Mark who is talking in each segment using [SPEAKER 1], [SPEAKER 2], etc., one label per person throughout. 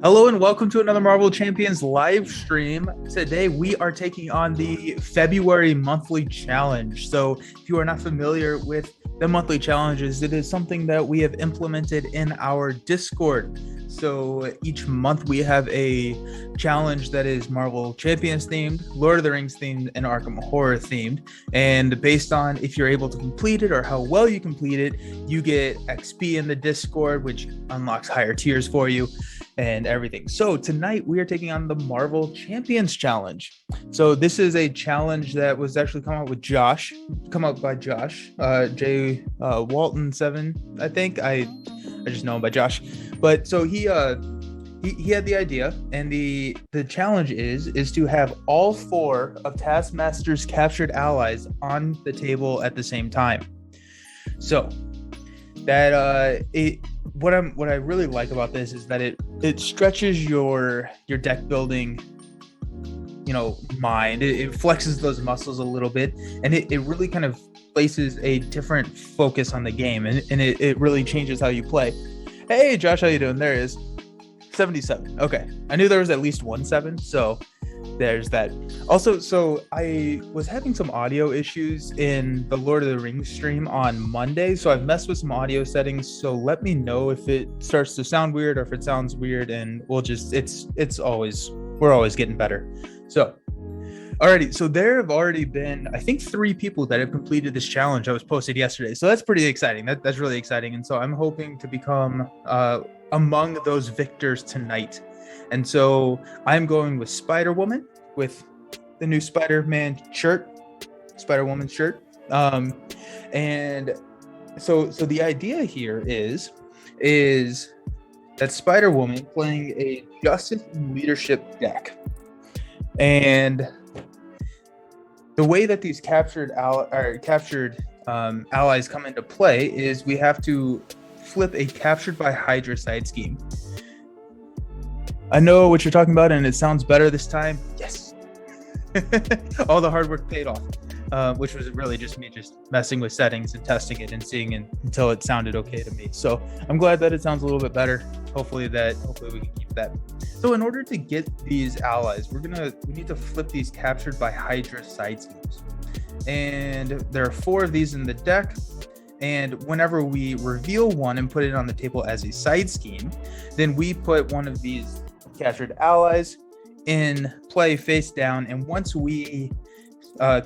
[SPEAKER 1] Hello and welcome to another Marvel Champions live stream. Today we are taking on the February monthly challenge. So if you are not familiar with the monthly challenges, it is something that we have implemented in our Discord. So each month we have a challenge that is Marvel Champions themed, Lord of the Rings themed, and Arkham Horror themed. And based on if you're able to complete it or how well you complete it, you get XP in the Discord, which unlocks higher tiers for you and everything. So tonight we are taking on the Marvel Champions Challenge. So this is a challenge that was actually come up by Josh, J Walton 7, I think. I just know him by Josh. But so he had the idea, and the challenge is to have all 4 of Taskmaster's captured allies on the table at the same time. So that what I really like about this is that it stretches your deck building, mind. It flexes those muscles a little bit, and it really kind of places a different focus on the game, and it really changes how you play. Hey Josh, how you doing? There is 77. Okay, I knew there was at least 17, so there's that. Also, so I was having some audio issues in the Lord of the Rings stream on Monday, so I've messed with some audio settings. So let me know if it starts to sound weird or if it sounds weird, and we'll just we're always getting better. So alrighty, so there have already been, I think, 3 people that have completed this challenge that was posted yesterday. So that's pretty exciting. That's really exciting, and so I'm hoping to become among those victors tonight. And so I'm going with Spider-Woman with the new Spider-Woman shirt. And so the idea here is that Spider-Woman playing a justice and leadership deck. And the way that these captured allies come into play is we have to flip a captured by Hydra side scheme. I know what you're talking about, and it sounds better this time. Yes. All the hard work paid off, which was really just me just messing with settings and testing it and seeing it until it sounded okay to me. So I'm glad that it sounds a little bit better. Hopefully we can keep that. So in order to get these allies, we need to flip these captured by Hydra side schemes. And there are 4 of these in the deck. And whenever we reveal one and put it on the table as a side scheme, then we put one of these captured allies in play face down. And once we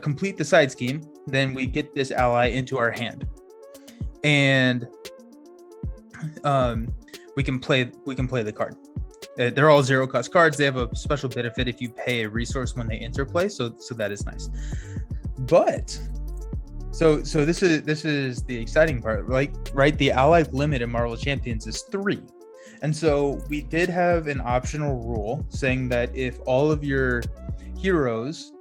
[SPEAKER 1] complete the side scheme, then we get this ally into our hand. And we can play the card. They're all 0-cost cards. They have a special benefit if you pay a resource when they enter play. So that is nice. But so this is the exciting part, right? The ally limit in Marvel Champions is 3. And so we did have an optional rule saying that if all of your heroes,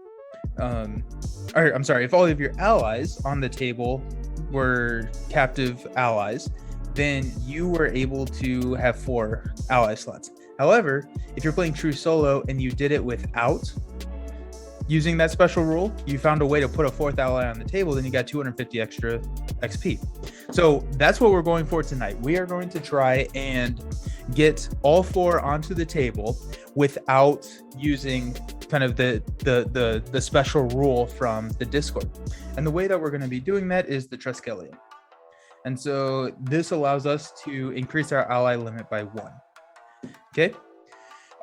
[SPEAKER 1] if all of your allies on the table were captive allies, then you were able to have 4 ally slots. However, if you're playing true solo and you did it without using that special rule, you found a way to put a 4th ally on the table, then you got 250 extra XP. So that's what we're going for tonight. We are going to try and get all 4 onto the table without using kind of the special rule from the Discord. And the way that we're going to be doing that is the Triskelion. And so this allows us to increase our ally limit by 1. Okay.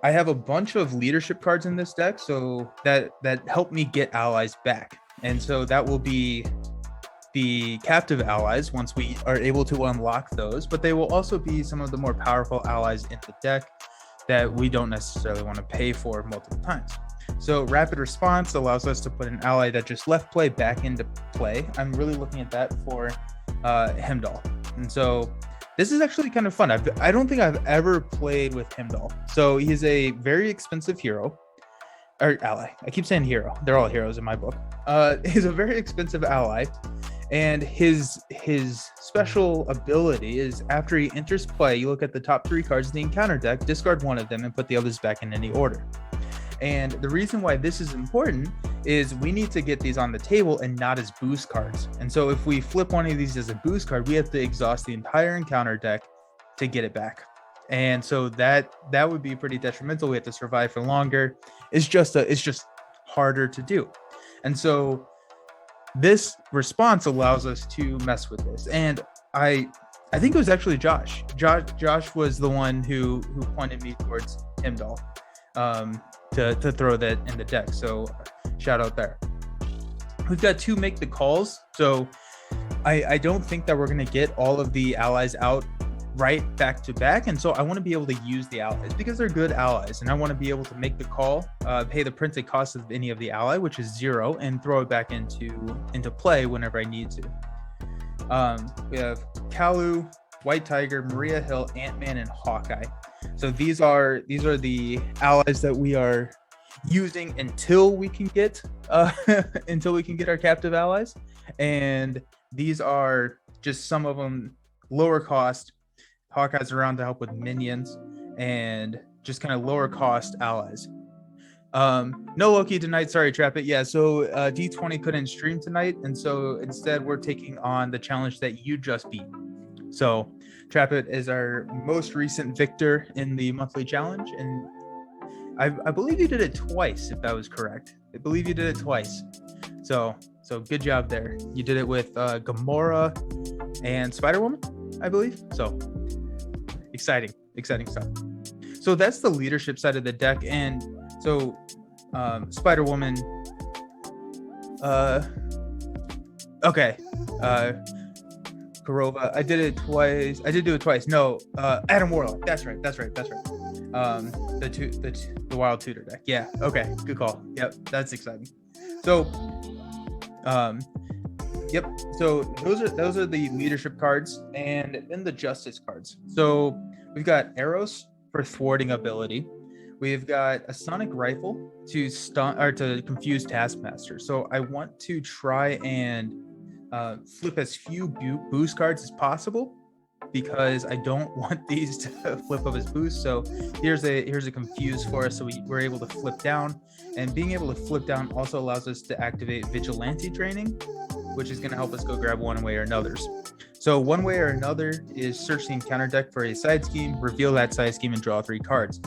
[SPEAKER 1] I have a bunch of leadership cards in this deck, so that help me get allies back. And so that will be the captive allies once we are able to unlock those, but they will also be some of the more powerful allies in the deck that we don't necessarily want to pay for multiple times. So rapid response allows us to put an ally that just left play back into play. I'm really looking at that for Heimdall. And so this is actually kind of fun. I don't think I've ever played with Heimdall. So he's a very expensive hero, or ally. I keep saying hero. They're all heroes in my book. He's a very expensive ally, and his special ability is after he enters play, you look at the top 3 cards in the encounter deck, discard 1 of them, and put the others back in any order. And the reason why this is important is we need to get these on the table and not as boost cards. And so if we flip one of these as a boost card, we have to exhaust the entire encounter deck to get it back. and so that would be pretty detrimental. We have to survive for longer. It's just harder to do, and so this response allows us to mess with this. And I think it was actually Josh. Josh was the one who pointed me towards Himdall to throw that in the deck. So shout out there. We've got to make the calls. So I don't think that we're going to get all of the allies out right back to back, and so I want to be able to use the allies because they're good allies, and I want to be able to make the call, pay the printed cost of any of the ally, which is 0, and throw it back into play whenever I need to. We have Kalu, White Tiger, Maria Hill, Ant-Man, and Hawkeye. So these are the allies that we are using until we can get our captive allies, and these are just some of them lower cost. Hawkeye's around to help with minions and just kind of lower cost allies. No Loki tonight. Sorry, Trap It. Yeah, so D20 couldn't stream tonight, and so instead we're taking on the challenge that you just beat. So Trap It is our most recent victor in the monthly challenge, and I believe you did it twice, if that was correct. I believe you did it twice. So good job there. You did it with Gamora and Spider-Woman, I believe. So exciting stuff. So that's the leadership side of the deck, and so Spider-Woman. Okay. Kurova. I did it twice. I did do it twice. No, Adam Warlock. That's right. The Wild Tutor deck. Yeah. Okay. Good call. Yep. That's exciting. So, yep. So those are the leadership cards, and then the justice cards. So we've got arrows for thwarting ability. We've got a sonic rifle to stun or to confuse Taskmaster. So I want to try and flip as few boost cards as possible, because I don't want these to flip up as boost. So here's a confuse for us, so we're able to flip down, and being able to flip down also allows us to activate vigilante training, which is going to help us go grab one way or another's. So one way or another is search the encounter deck for a side scheme, reveal that side scheme, and draw 3 cards.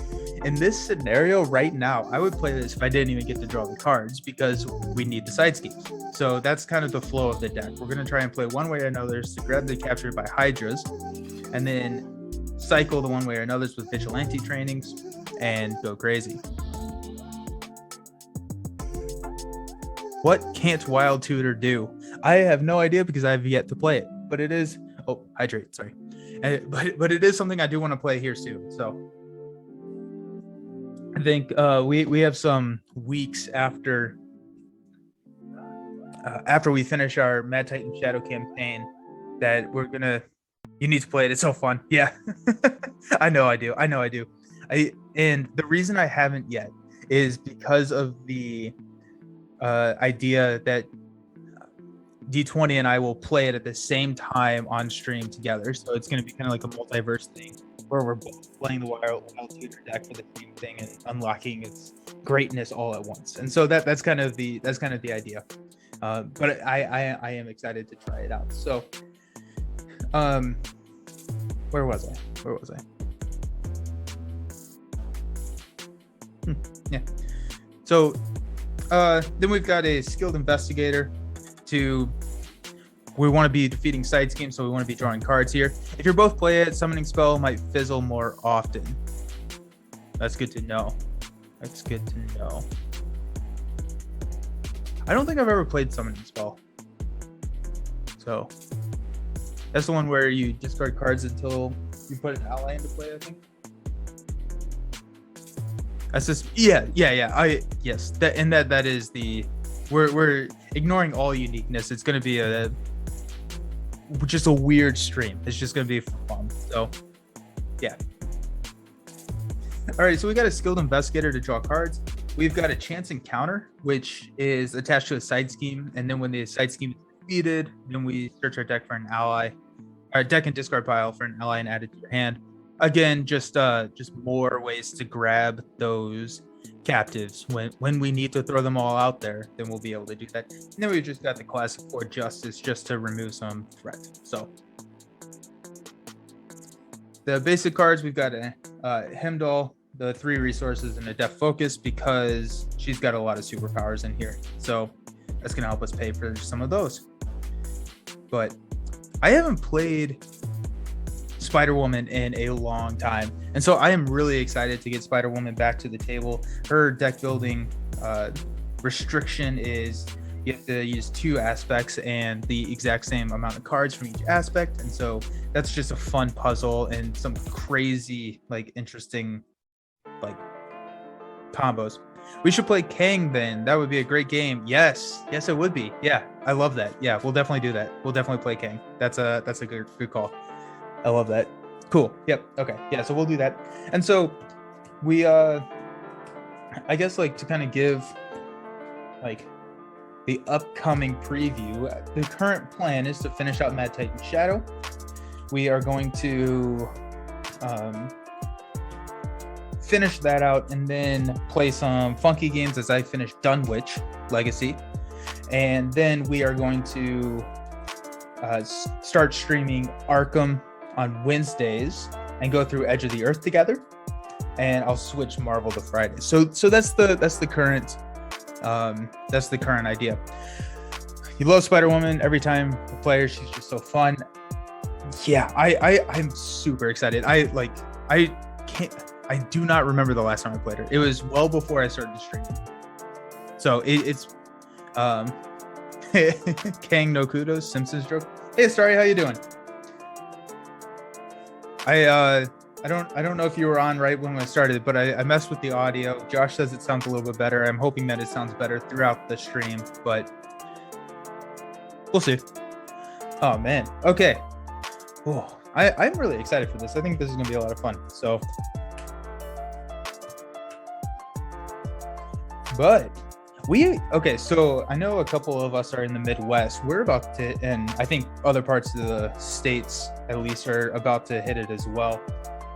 [SPEAKER 1] In this scenario right now, I would play this if I didn't even get to draw the cards, because we need the side schemes. So that's kind of the flow of the deck. We're going to try and play one way or another to grab the captured by Hydras, and then cycle the one way or another's with vigilante trainings and go crazy. What can't Wild Tutor do? I have no idea, because I have yet to play it, but it is hydrate, sorry. But it is something I do want to play here soon. So I think we have some weeks after we finish our Mad Titan Shadow campaign that you need to play it. It's so fun. Yeah. I know I do. And the reason I haven't yet is because of the idea that D20 and I will play it at the same time on stream together. So it's going to be kind of like a multiverse thing, where we're both playing the Wild Tutor deck for the same thing and unlocking its greatness all at once. And so that's kind of the idea. But I am excited to try it out. So where was I? Yeah. So then we've got a skilled investigator. We want to be defeating side schemes, so we want to be drawing cards here. If you're both play it, summoning spell might fizzle more often. That's good to know. I don't think I've ever played summoning spell. So that's the one where you discard cards until you put an ally into play, I think. That's just yeah. Yes. That is the we're ignoring all uniqueness. It's going to be just a weird stream. It's just going to be fun. So yeah. All right, so we got a skilled investigator to draw cards. We've got a chance encounter, which is attached to a side scheme, and then when the side scheme is defeated, then we search our deck for an ally, our deck and discard pile for an ally and add it to your hand. Again, just more ways to grab those captives when we need to throw them all out there. Then we'll be able to do that. And then we just got the classic for justice, just to remove some threat. So the basic cards, we've got a Hemdall, the 3 resources, and a Def Focus because she's got a lot of superpowers in here. So that's going to help us pay for some of those. But I haven't played Spider-Woman in a long time. And so I am really excited to get Spider-Woman back to the table. Her deck building restriction is you have to use 2 aspects and the exact same amount of cards from each aspect. And so that's just a fun puzzle and some crazy, like, interesting, like, combos. We should play Kang then. That would be a great game. Yes, it would be. Yeah, I love that. Yeah, we'll definitely do that. We'll definitely play Kang. That's a good call. I love that. Cool. Yep. Okay. Yeah, so we'll do that. And so we I guess, like, to kind of give, like, the upcoming preview, the current plan is to finish out Mad Titan Shadow. We are going to finish that out and then play some funky games as I finish Dunwich Legacy. And then we are going to start streaming Arkham on Wednesdays and go through Edge of the Earth together. And I'll switch Marvel to Friday. So that's the current idea. You love Spider-Woman. Every time I play her, she's just so fun. Yeah, I'm super excited. I do not remember the last time I played her. It was well before I started streaming. So it's Kang no kudos, Simpsons joke. Hey Starry, how you doing? I don't know if you were on right when we started, but I messed with the audio. Josh says it sounds a little bit better. I'm hoping that it sounds better throughout the stream, but we'll see. Oh man. Okay. Oh, I'm really excited for this. I think this is gonna be a lot of fun. So, but so I know a couple of us are in the Midwest. We're about to, and I think other parts of the states at least are about to hit it as well.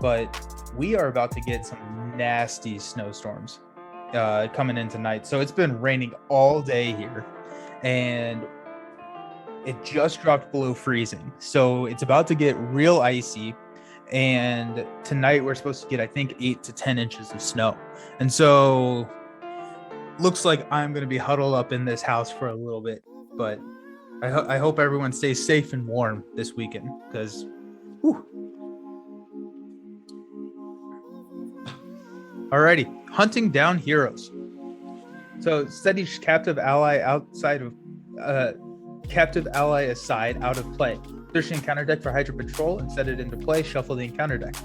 [SPEAKER 1] But we are about to get some nasty snowstorms coming in tonight. So it's been raining all day here, and it just dropped below freezing. So it's about to get real icy. And tonight we're supposed to get, I think, 8 to 10 inches of snow. And so looks like I'm going to be huddled up in this house for a little bit. But I hope everyone stays safe and warm this weekend because, alrighty, hunting down heroes. So set each captive ally aside out of play. Search the encounter deck for Hydra Patrol and set it into play. Shuffle the encounter deck.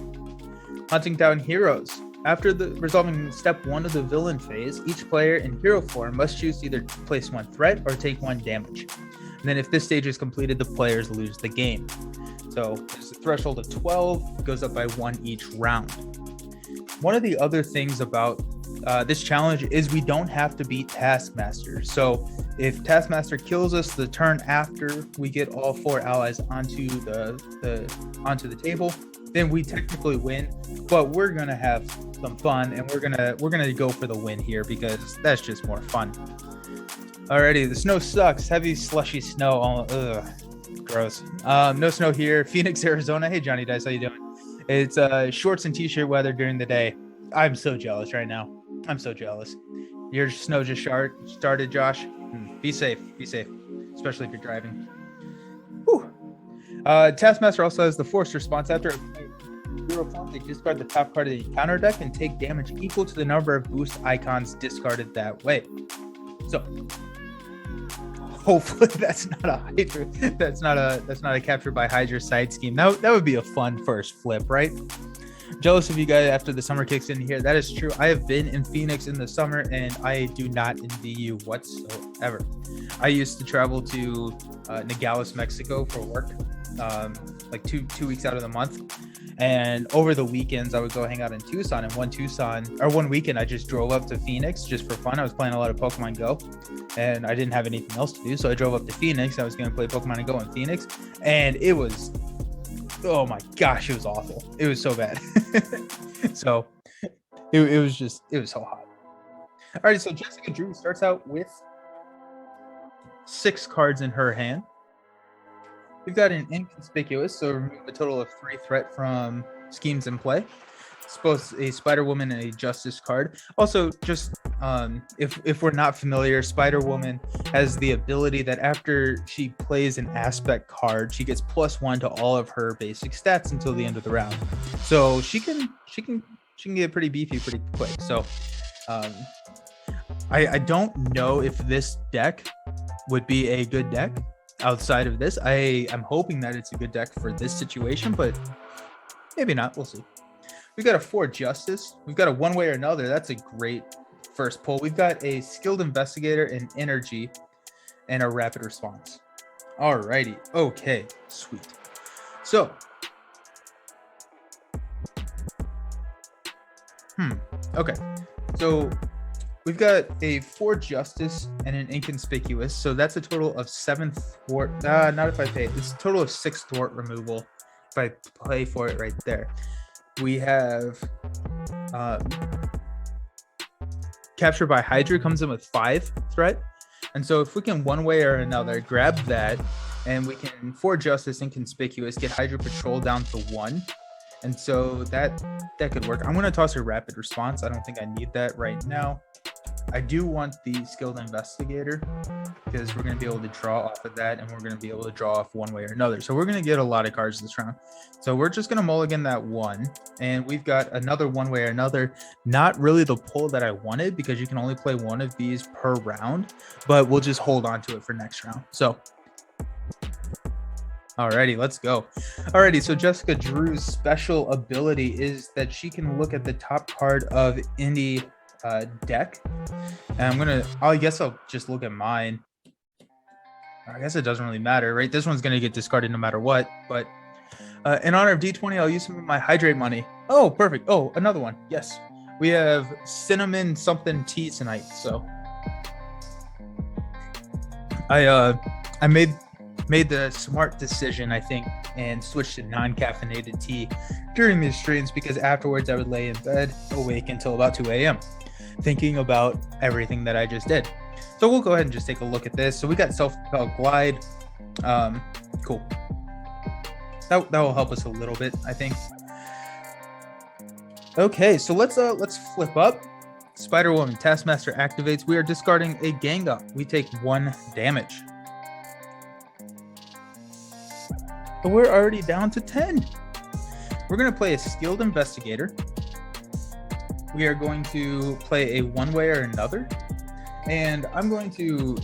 [SPEAKER 1] Hunting down heroes. After resolving step 1 of the villain phase, each player in hero form must choose to either place 1 threat or take 1 damage. And then if this stage is completed, the players lose the game. So there's a threshold of 12, goes up by 1 each round. One of the other things about this challenge is we don't have to beat Taskmaster. So if Taskmaster kills us the turn after we get all 4 allies onto the table, then we technically win. But we're gonna have some fun, and we're gonna go for the win here because that's just more fun. Alrighty, the snow sucks. Heavy slushy snow. Gross. No snow here. Phoenix, Arizona. Hey Johnny Dice, how you doing? It's shorts and t-shirt weather during the day. I'm so jealous right now. I'm so jealous. Your snow just started, Josh. Be safe, especially if you're driving. Whew. Taskmaster also has the forced response. After a hero form, they discard the top card of the encounter deck and take damage equal to the number of boost icons discarded that way. So hopefully that's not a Hydra. That's not a captured by Hydra side scheme. That would be a fun first flip, right? Jealous of you guys after the summer kicks in here. That is true. I have been in Phoenix in the summer, and I do not envy you whatsoever. I used to travel to Nogales, Mexico for work, like two weeks out of the month. And over the weekends, I would go hang out in Tucson. And one weekend, I just drove up to Phoenix just for fun. I was playing a lot of Pokemon Go, and I didn't have anything else to do. So I drove up to Phoenix. I was going to play Pokemon Go in Phoenix, and it was, oh my gosh, it was awful. It was so bad. So it was so hot. All right, so Jessica Drew starts out with 6 cards in her hand. We've got an inconspicuous, so remove a total of 3 threat from schemes in play. It's both a Spider Woman and a Justice card. Also, just if we're not familiar, Spider Woman has the ability that after she plays an aspect card, she gets +1 to all of her basic stats until the end of the round. So she can get pretty beefy pretty quick. So I don't know if this deck would be a good deck outside of this. I'm hoping that it's a good deck for this situation, but maybe not. We'll see. We got a 4 Justice. We've got a One Way or Another. That's a great first pull. We've got a Skilled Investigator, an Energy, and a Rapid Response. Alrighty. Okay. Sweet. So. Okay. So we've got a 4 Justice and an Inconspicuous. So that's a total of 7 thwart. Not if I pay. It's a total of 6 thwart removal if I play for it right there. We have Captured by Hydra comes in with 5 threat. And so if we can one way or another grab that, and we can 4 Justice Inconspicuous, get Hydra Patrol down to 1. And so that could work. I'm going to toss a Rapid Response. I don't think I need that right now. I do want the Skilled Investigator because we're going to be able to draw off of that, and we're going to be able to draw off one way or another. So we're going to get a lot of cards this round. So we're just going to mulligan that 1, and we've got another One Way or Another. Not really the pull that I wanted because you can only play 1 of these per round, but we'll just hold on to it for next round. So alrighty, let's go. Alrighty, so Jessica Drew's special ability is that she can look at the top card of any deck, and I guess I'll just look at mine. I guess it doesn't really matter, right? This one's gonna get discarded no matter what, but in honor of D20, I'll use some of my Hydrate money. Oh, perfect. Oh, another one. Yes, we have cinnamon something tea tonight, so I made the smart decision, I think, and switched to non-caffeinated tea during these streams because afterwards I would lay in bed awake until about 2 a.m. thinking about everything that I just did. So we'll go ahead and just take a look at this. So we got Self-Propelled Glide. Cool. That will help us a little bit, I think. Okay, so let's flip up. Spider-Woman Taskmaster activates. We are discarding a Gang Up. We take 1 damage. But we're already down to 10. We're going to play a Skilled Investigator. We are going to play a One Way or Another. And I'm going to,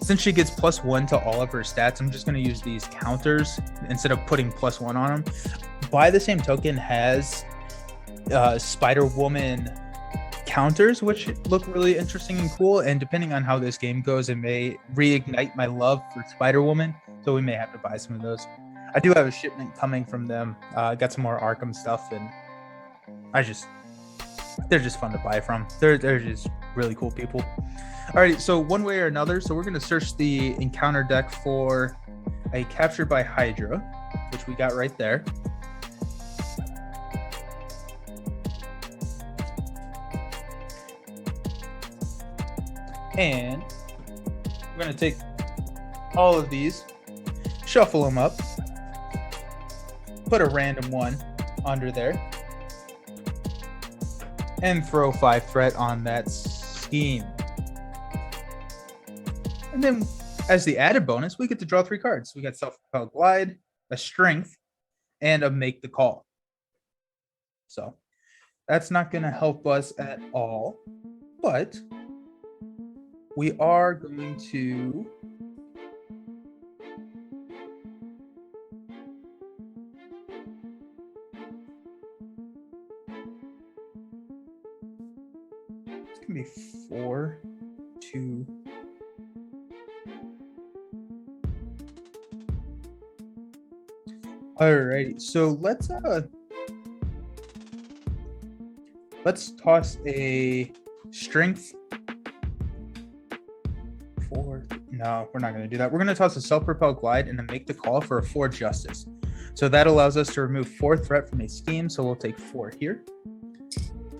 [SPEAKER 1] since she gets +1 to all of her stats, I'm just going to use these counters instead of putting +1 on them. By the same token has Spider-Woman counters, which look really interesting and cool. And depending on how this game goes, it may reignite my love for Spider-Woman. So we may have to buy some of those. I do have a shipment coming from them. Got some more Arkham stuff, and they're just fun to buy from. They're just really cool people. Alrighty, so One Way or Another. So we're gonna search the encounter deck for a Captured by Hydra, which we got right there. And we're gonna take all of these, shuffle them up, put a random one under there, and throw 5 threat on that scheme. And then as the added bonus, we get to draw 3 cards. We got Self-Propelled Glide, a Strength, and a Make the Call. So that's not going to help us at all, but we are going to it's going to be 4, 2. Alrighty, so let's toss a Strength. 4. No, we're not going to do that. We're going to toss a Self-Propelled Glide and then Make the Call for a 4 Justice. So that allows us to remove 4 threat from a scheme. So we'll take 4 here.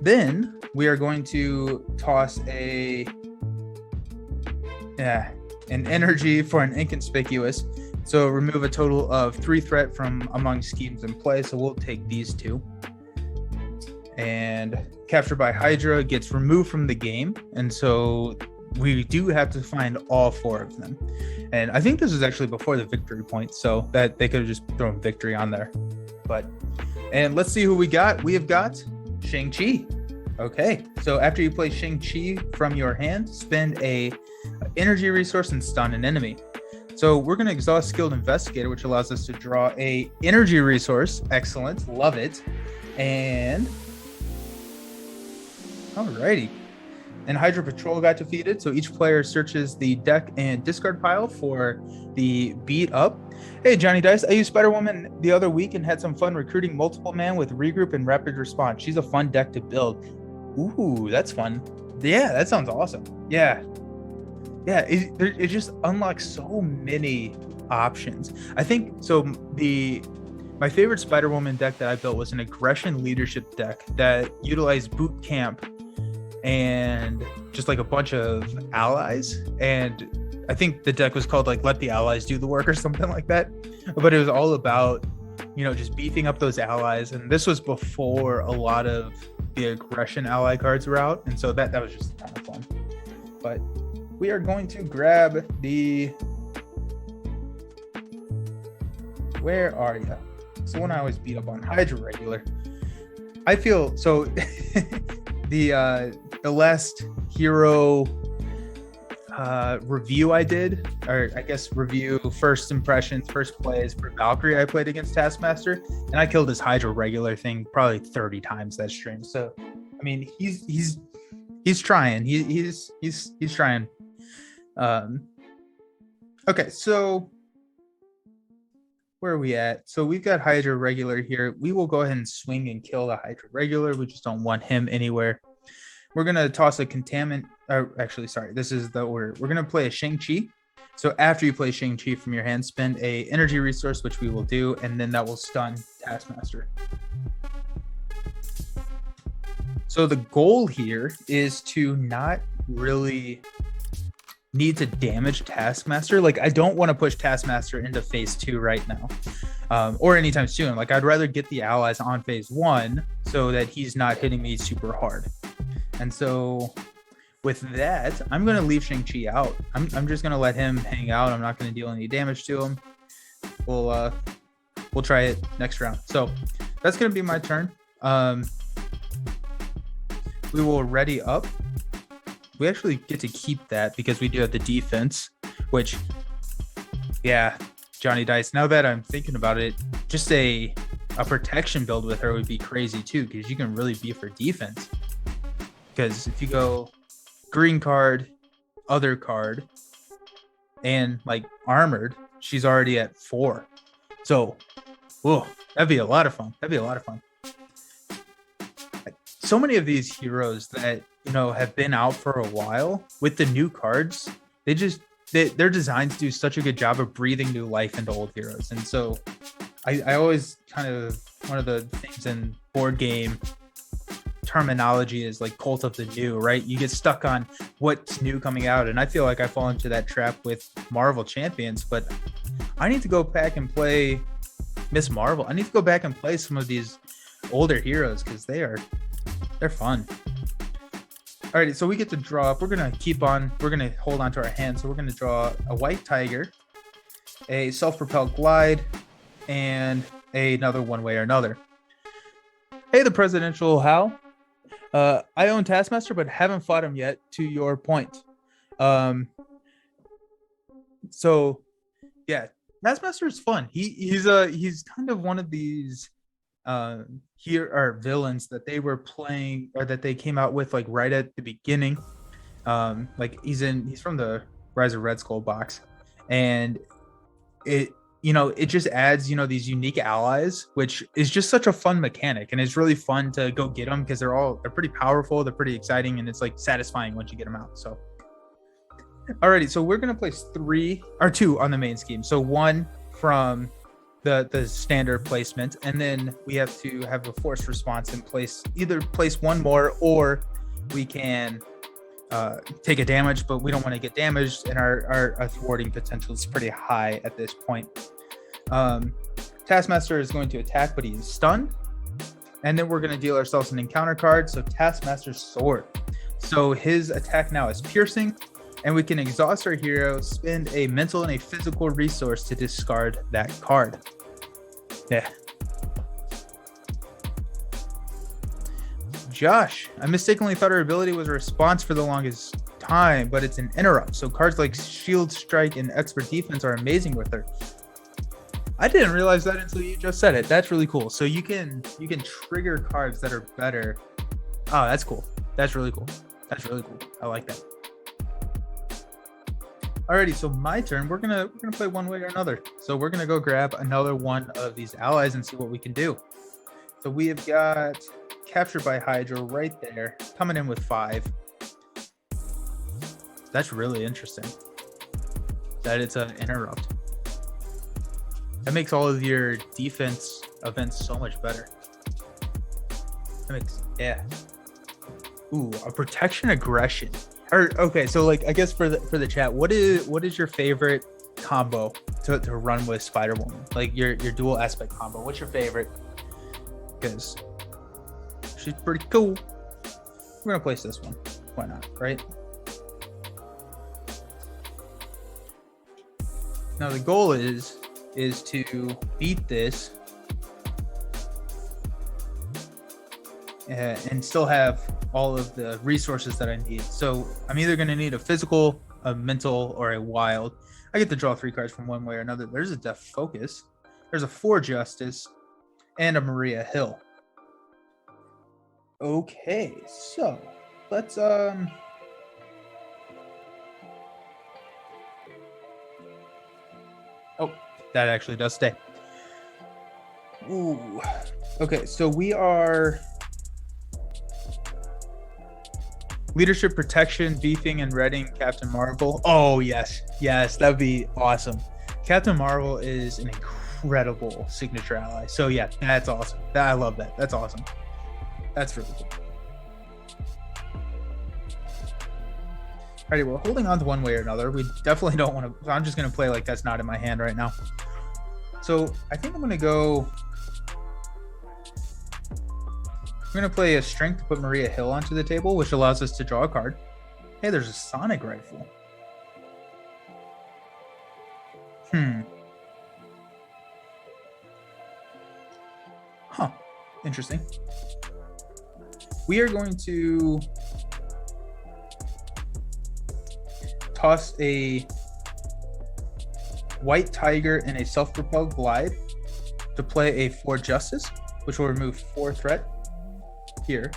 [SPEAKER 1] Then we are going to toss an Energy for an Inconspicuous. So remove a total of 3 threat from among schemes in play. So we'll take these 2. and captured by Hydra gets removed from the game. And so we do have to find all 4 of them. And I think this is actually before the victory point, so that they could have just thrown victory on there. And let's see who we got. We have got Shang-Chi. Okay, so after you play Shang-Chi from your hand, spend a energy resource and stun an enemy. So we're going to exhaust Skilled Investigator, which allows us to draw a energy resource. Excellent, love it. And alrighty. And Hydra Patrol got defeated, so each player searches the deck and discard pile for the beat up. Hey, Johnny Dice, I used Spider-Woman the other week and had some fun recruiting multiple man with regroup and rapid response. She's a fun deck to build. Ooh, that's fun. Yeah, that sounds awesome. Yeah, it just unlocks so many options. I think so. My favorite Spider-Woman deck that I built was an aggression leadership deck that utilized boot camp and just like a bunch of allies, and I think the deck was called like Let the Allies Do the Work or something like that, but it was all about, you know, just beefing up those allies. And this was before a lot of the aggression ally cards were out, and so that was just kind of fun. But we are going to grab the, where are you? So when I always beat up on Hydra regular, I feel so the last hero review I did, or I guess review, first impressions, first plays for Valkyrie, I played against Taskmaster, and I killed his Hydra regular thing probably 30 times that stream. So I mean, he's trying. He's trying. Okay, so where are we at? So we've got Hydra regular here. We will go ahead and swing and kill the Hydra regular. We just don't want him anywhere. We're gonna toss a contaminant. Actually, sorry, this is the order. We're gonna play a Shang-Chi. So after you play Shang-Chi from your hand, spend a energy resource, which we will do, and then that will stun Taskmaster. So the goal here is to not really need to damage Taskmaster. Like, I don't want to push Taskmaster into phase 2 right now, or anytime soon. Like, I'd rather get the allies on phase 1 so that he's not hitting me super hard. And so with that, I'm going to leave Shang-Chi out. I'm just going to let him hang out. I'm not going to deal any damage to him. We'll try it next round. So that's going to be my turn. We will ready up. We actually get to keep that because we do have the defense, which, yeah, Johnny Dice, now that I'm thinking about it, just a protection build with her would be crazy too, because you can really beef her defense. Because if you go green card, other card, and like armored, she's already at 4. So, whoa, that'd be a lot of fun. So many of these heroes that, you know, have been out for a while, with the new cards, their designs do such a good job of breathing new life into old heroes. And so I always kind of, one of the things in board game terminology is like cult of the new, right? You get stuck on what's new coming out, and I feel like I fall into that trap with Marvel Champions. But I need to go back and play Miss Marvel. I need to go back and play some of these older heroes because they're fun. All right, so we get to draw up. We're gonna hold on to our hand. So we're gonna draw a white tiger, a self-propelled glide, and another one way or another. Hey, the presidential Hal. I own Taskmaster, but haven't fought him yet, to your point. So yeah, Taskmaster is fun. He's kind of one of these here are villains that they were playing, or that they came out with like right at the beginning. Like he's from the Rise of Red Skull box, and it just adds, these unique allies, which is just such a fun mechanic, and it's really fun to go get them because they're pretty powerful, they're pretty exciting, and it's like satisfying once you get them out. So alrighty, so we're gonna place 2 on the main scheme. So 1 from the standard placement, and then we have to have a forced response and either place 1 more, or we can take a damage, but we don't want to get damaged, and our thwarting potential is pretty high at this point. Taskmaster is going to attack, but he is stunned, And then we're going to deal ourselves an encounter card. So Taskmaster Sword. So his attack now is piercing. And we can exhaust our hero, spend a mental and a physical resource to discard that card. Yeah. Josh, I mistakenly thought her ability was a response for the longest time, but it's an interrupt. So cards like Shield Strike and Expert Defense are amazing with her. I didn't realize that until you just said it. That's really cool. So you can trigger cards that are better. Oh, that's cool. That's really cool. That's really cool. I like that. Alrighty, so my turn. We're gonna play one way or another. So we're gonna go grab another one of these allies and see what we can do. So we have got Captured by Hydra right there, coming in with 5. That's really interesting. That it's an interrupt. That makes all of your defense events so much better. That makes, yeah. Ooh, a protection aggression. Or okay, so like I guess for the chat, what is your favorite combo to run with Spider-Woman? Like your dual aspect combo. What's your favorite? Because she's pretty cool. We're gonna place this one. Why not, right? Now the goal is to beat this and still have all of the resources that I need. So I'm either going to need a physical, a mental, or a wild. I get to draw 3 cards from one way or another. There's a Death Focus. There's a 4 Justice and a Maria Hill. Okay, so let's oh, that actually does stay. Ooh. Okay, so we are Leadership, Protection, beefing, and readying Captain Marvel. Oh, yes. Yes, that'd be awesome. Captain Marvel is an incredible signature ally. So, yeah, that's awesome. I love that. That's awesome. That's really cool. Alrighty, we're holding on to one way or another. We definitely don't want to... I'm just going to play like that's not in my hand right now. So, I think I'm going to go... We're going to play a Strength to put Maria Hill onto the table, which allows us to draw a card. Hey, there's a Sonic Rifle. Huh. Interesting. We are going to toss a White Tiger and a Self-Propelled Glide to play a 4 Justice, which will remove 4 threat. Here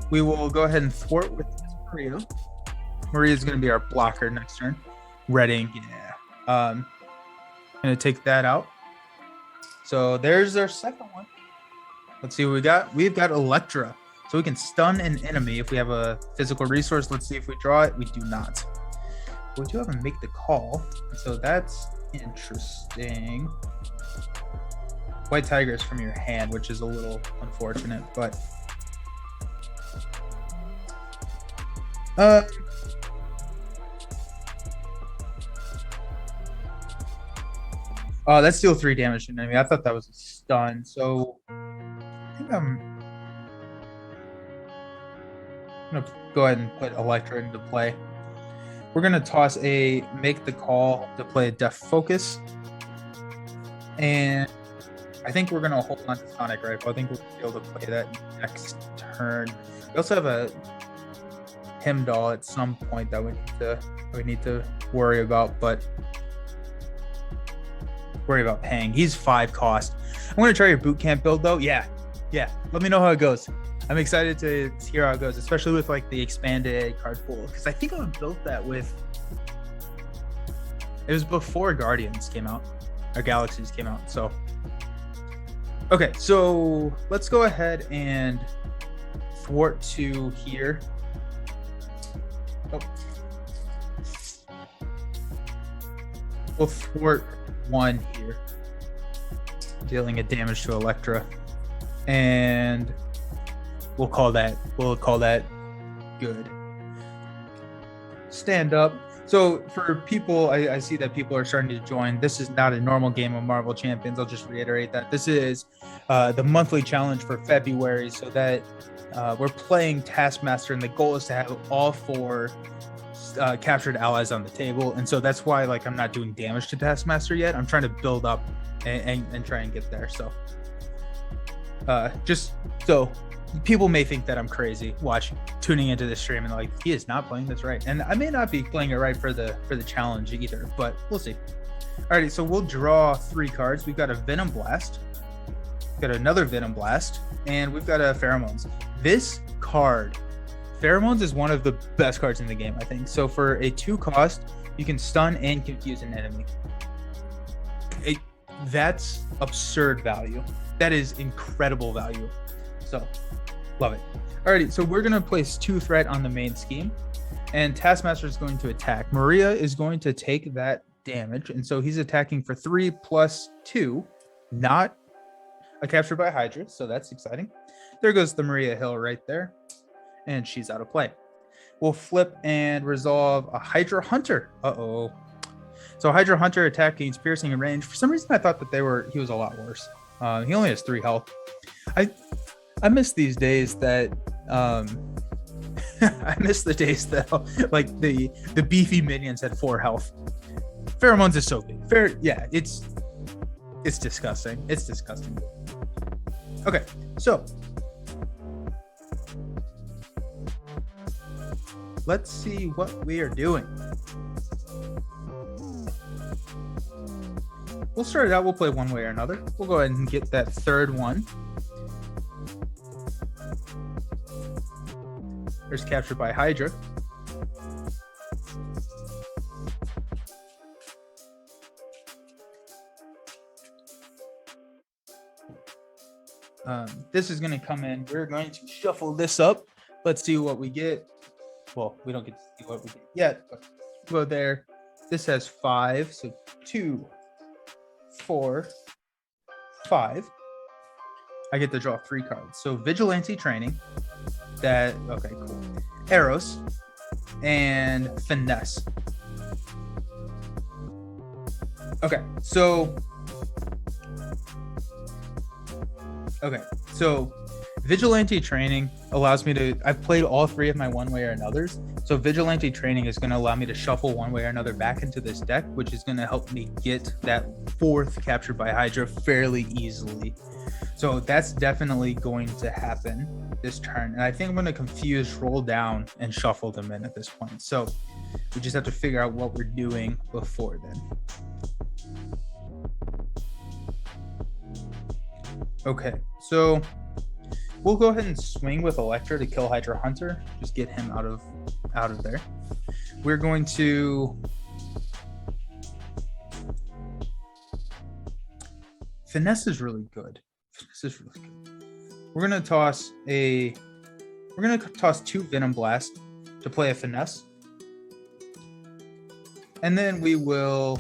[SPEAKER 1] we will go ahead and thwart with Maria. Maria is going to be our blocker next turn. Reading, yeah. Gonna take that out. So there's our second one. Let's see what we got. We've got Electra, so we can stun an enemy if we have a physical resource. Let's see if we draw it. We do not. We do have to make the call, so that's interesting. White Tiger is from your hand, which is a little unfortunate, but oh, that's deal 3 damage to an enemy. I thought that was a stun, so I think I'm gonna go ahead and put Electra into play. We're gonna toss a make the call to play a Death Focus, and I think we're gonna hold on to Sonic Rifle. I think we'll be able to play that next turn. We also have a Heimdall at some point that we need to worry about, but worry about paying. He's 5 cost. I'm gonna try your boot camp build though. Yeah. Let me know how it goes. I'm excited to hear how it goes, especially with like the expanded card pool, because I think I built that with. It was before Guardians came out, or Galaxies came out, so. Okay, so let's go ahead and thwart 2 here. Oh. We'll thwart 1 here, dealing a damage to Electra, and we'll call that good. Stand up. So for people, I see that people are starting to join. This is not a normal game of Marvel Champions. I'll just reiterate that. This is the monthly challenge for February, so that we're playing Taskmaster, and the goal is to have all 4 captured allies on the table. And so that's why, like, I'm not doing damage to Taskmaster yet. I'm trying to build up and try and get there. So just so people may think that I'm crazy tuning into this stream and like, he is not playing this right, and I may not be playing it right for the challenge either, but we'll see. Alrighty, so we'll draw 3 cards. We've got a Venom Blast, we've got another Venom Blast, and we've got a Pheromones. This card, Pheromones, is one of the best cards in the game, I think. So for a 2 cost, you can stun and confuse an enemy. That's absurd value. That is incredible value. So love it. Alrighty, so we're gonna place 2 threat on the main scheme, and Taskmaster is going to attack. Maria is going to take that damage, and so he's attacking for 3 plus 2, not a capture by Hydra, so that's exciting. There goes the Maria Hill right there, and she's out of play. We'll flip and resolve a Hydra Hunter. Uh-oh. So Hydra Hunter attack gains piercing and range. For some reason, I thought that he was a lot worse. He only has 3 health. I miss these days that I miss the days that like the beefy minions had 4 health. Pheromones is so big. It's disgusting. It's disgusting. Okay, so let's see what we are doing. We'll start it out. We'll play one way or another. We'll go ahead and get that 3rd one. There's captured by Hydra. This is going to come in. We're going to shuffle this up. Let's see what we get. Well, we don't get to see what we get yet, but we'll go there. This has 5, so 2, 4, 5. I get to draw 3 cards. So Vigilante Training. Okay, cool. Eros and Finesse. Okay, so Vigilante Training allows me to, I've played all 3 of my one way or anothers. So Vigilante Training is going to allow me to shuffle one way or another back into this deck, which is going to help me get that 4th captured by Hydra fairly easily. So that's definitely going to happen this turn. And I think I'm going to confuse, roll down, and shuffle them in at this point. So we just have to figure out what we're doing before then. Okay, so we'll go ahead and swing with Electra to kill Hydra Hunter. Just get him out of there. We're going to Finesse is really good. We're gonna toss 2 Venom Blast to play a Finesse, and then we will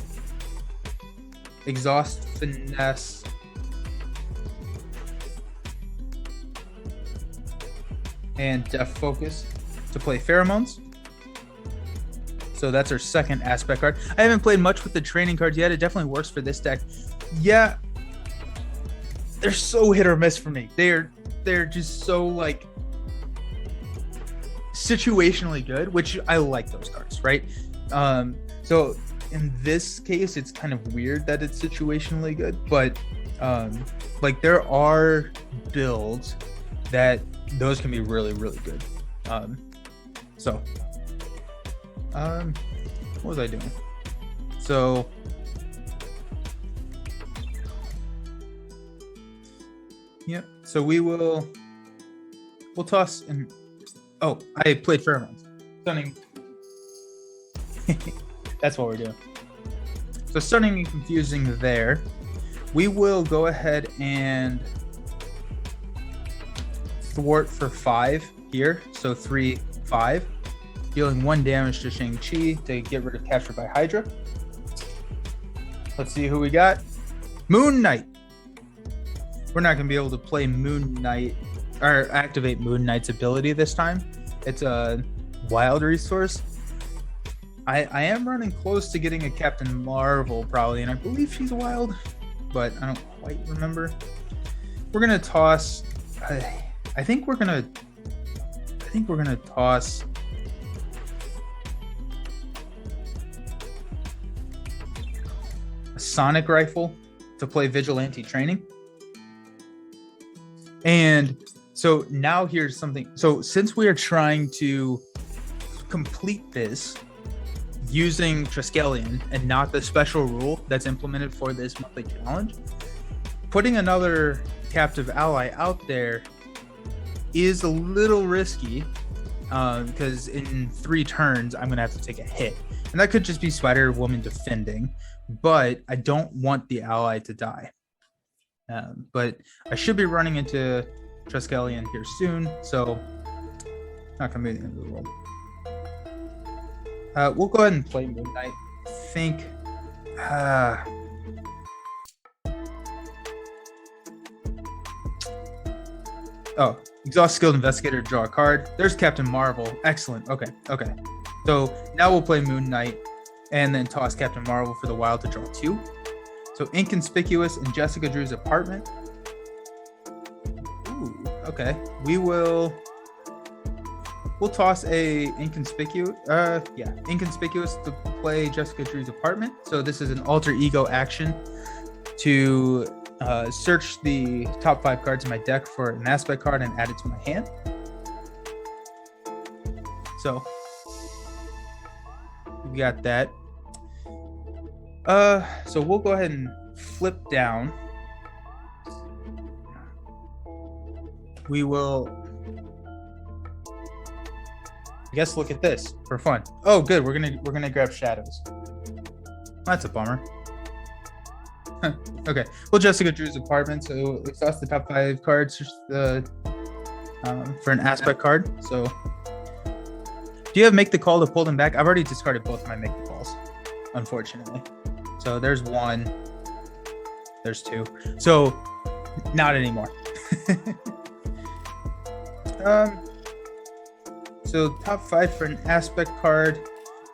[SPEAKER 1] exhaust Finesse and Def Focus to play Pheromones. So that's our 2nd aspect card. I haven't played much with the training cards yet. It definitely works for this deck. Yeah, they're so hit or miss for me. They're just so like situationally good, which I like those cards, right? So in this case, it's kind of weird that it's situationally good, but like there are builds that those can be really, really good. What was I doing? So yep. So we'll toss and I played Pheromones. Stunning. That's what we're doing. So stunning and confusing there. We will go ahead and thwart for 5 here. So 3, 5. Dealing 1 damage to Shang-Chi to get rid of capture by Hydra. Let's see who we got. Moon Knight. We're not going to be able to play Moon Knight or activate Moon Knight's ability this time. It's a wild resource. I am running close to getting a Captain Marvel probably, and I believe she's wild, but I don't quite remember. We're gonna toss. I think we're gonna toss. A sonic rifle to play vigilante training. And so now here's something. So since we are trying to complete this using Triskelion and not the special rule that's implemented for this monthly challenge, putting another captive ally out there is a little risky because in 3 turns I'm gonna have to take a hit, and that could just be Spider-Woman defending, but I don't want the ally to die. But I should be running into Triskelion here soon, so not gonna be the end of the world. We'll go ahead and play Moon Knight. I think. Oh, exhaust skilled investigator, draw a card. There's Captain Marvel. Excellent. Okay. So now we'll play Moon Knight and then toss Captain Marvel for the wild to draw 2. So inconspicuous in Jessica Drew's apartment. Ooh, okay. We'll toss a inconspicuous to play Jessica Drew's apartment. So this is an alter ego action to search the top 5 cards in my deck for an aspect card and add it to my hand. So we got that. So we'll go ahead and flip down. We will, I guess, look at this for fun. Oh, good. We're gonna grab shadows. That's a bummer. Okay. Well, Jessica Drew's apartment. So exhaust the top 5 cards for an aspect card. So, do you have make the call to pull them back? I've already discarded both my make the calls, unfortunately. So there's 1. There's 2. So not anymore. So top 5 for an aspect card.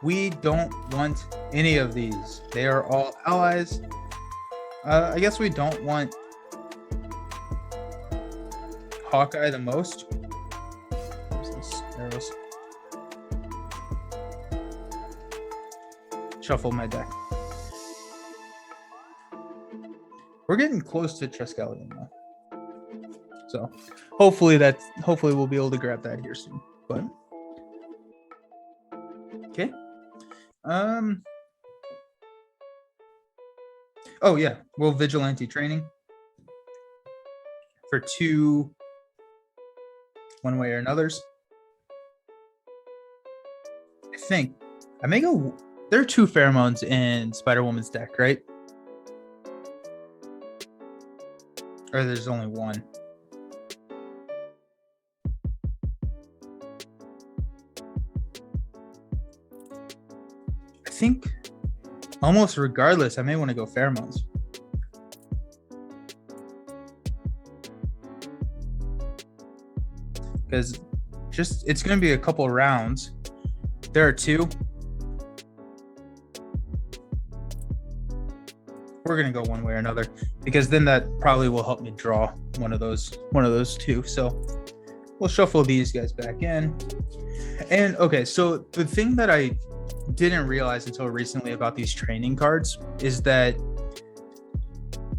[SPEAKER 1] We don't want any of these. They are all allies. I guess we don't want Hawkeye the most. Arrows. Shuffle my deck. We're getting close to Triskelion now. So hopefully we'll be able to grab that here soon. But okay. Oh yeah, we'll vigilante training for 2 one way or another's. I think I may go. There are 2 pheromones in Spider-Woman's deck, right? Or there's only 1. I think almost regardless, I may want to go pheromones. Because it's going to be a couple rounds. There are 2. We're going to go one way or another, because then that probably will help me draw one of those 2. So we'll shuffle these guys back in. And okay, so the thing that I didn't realize until recently about these training cards is that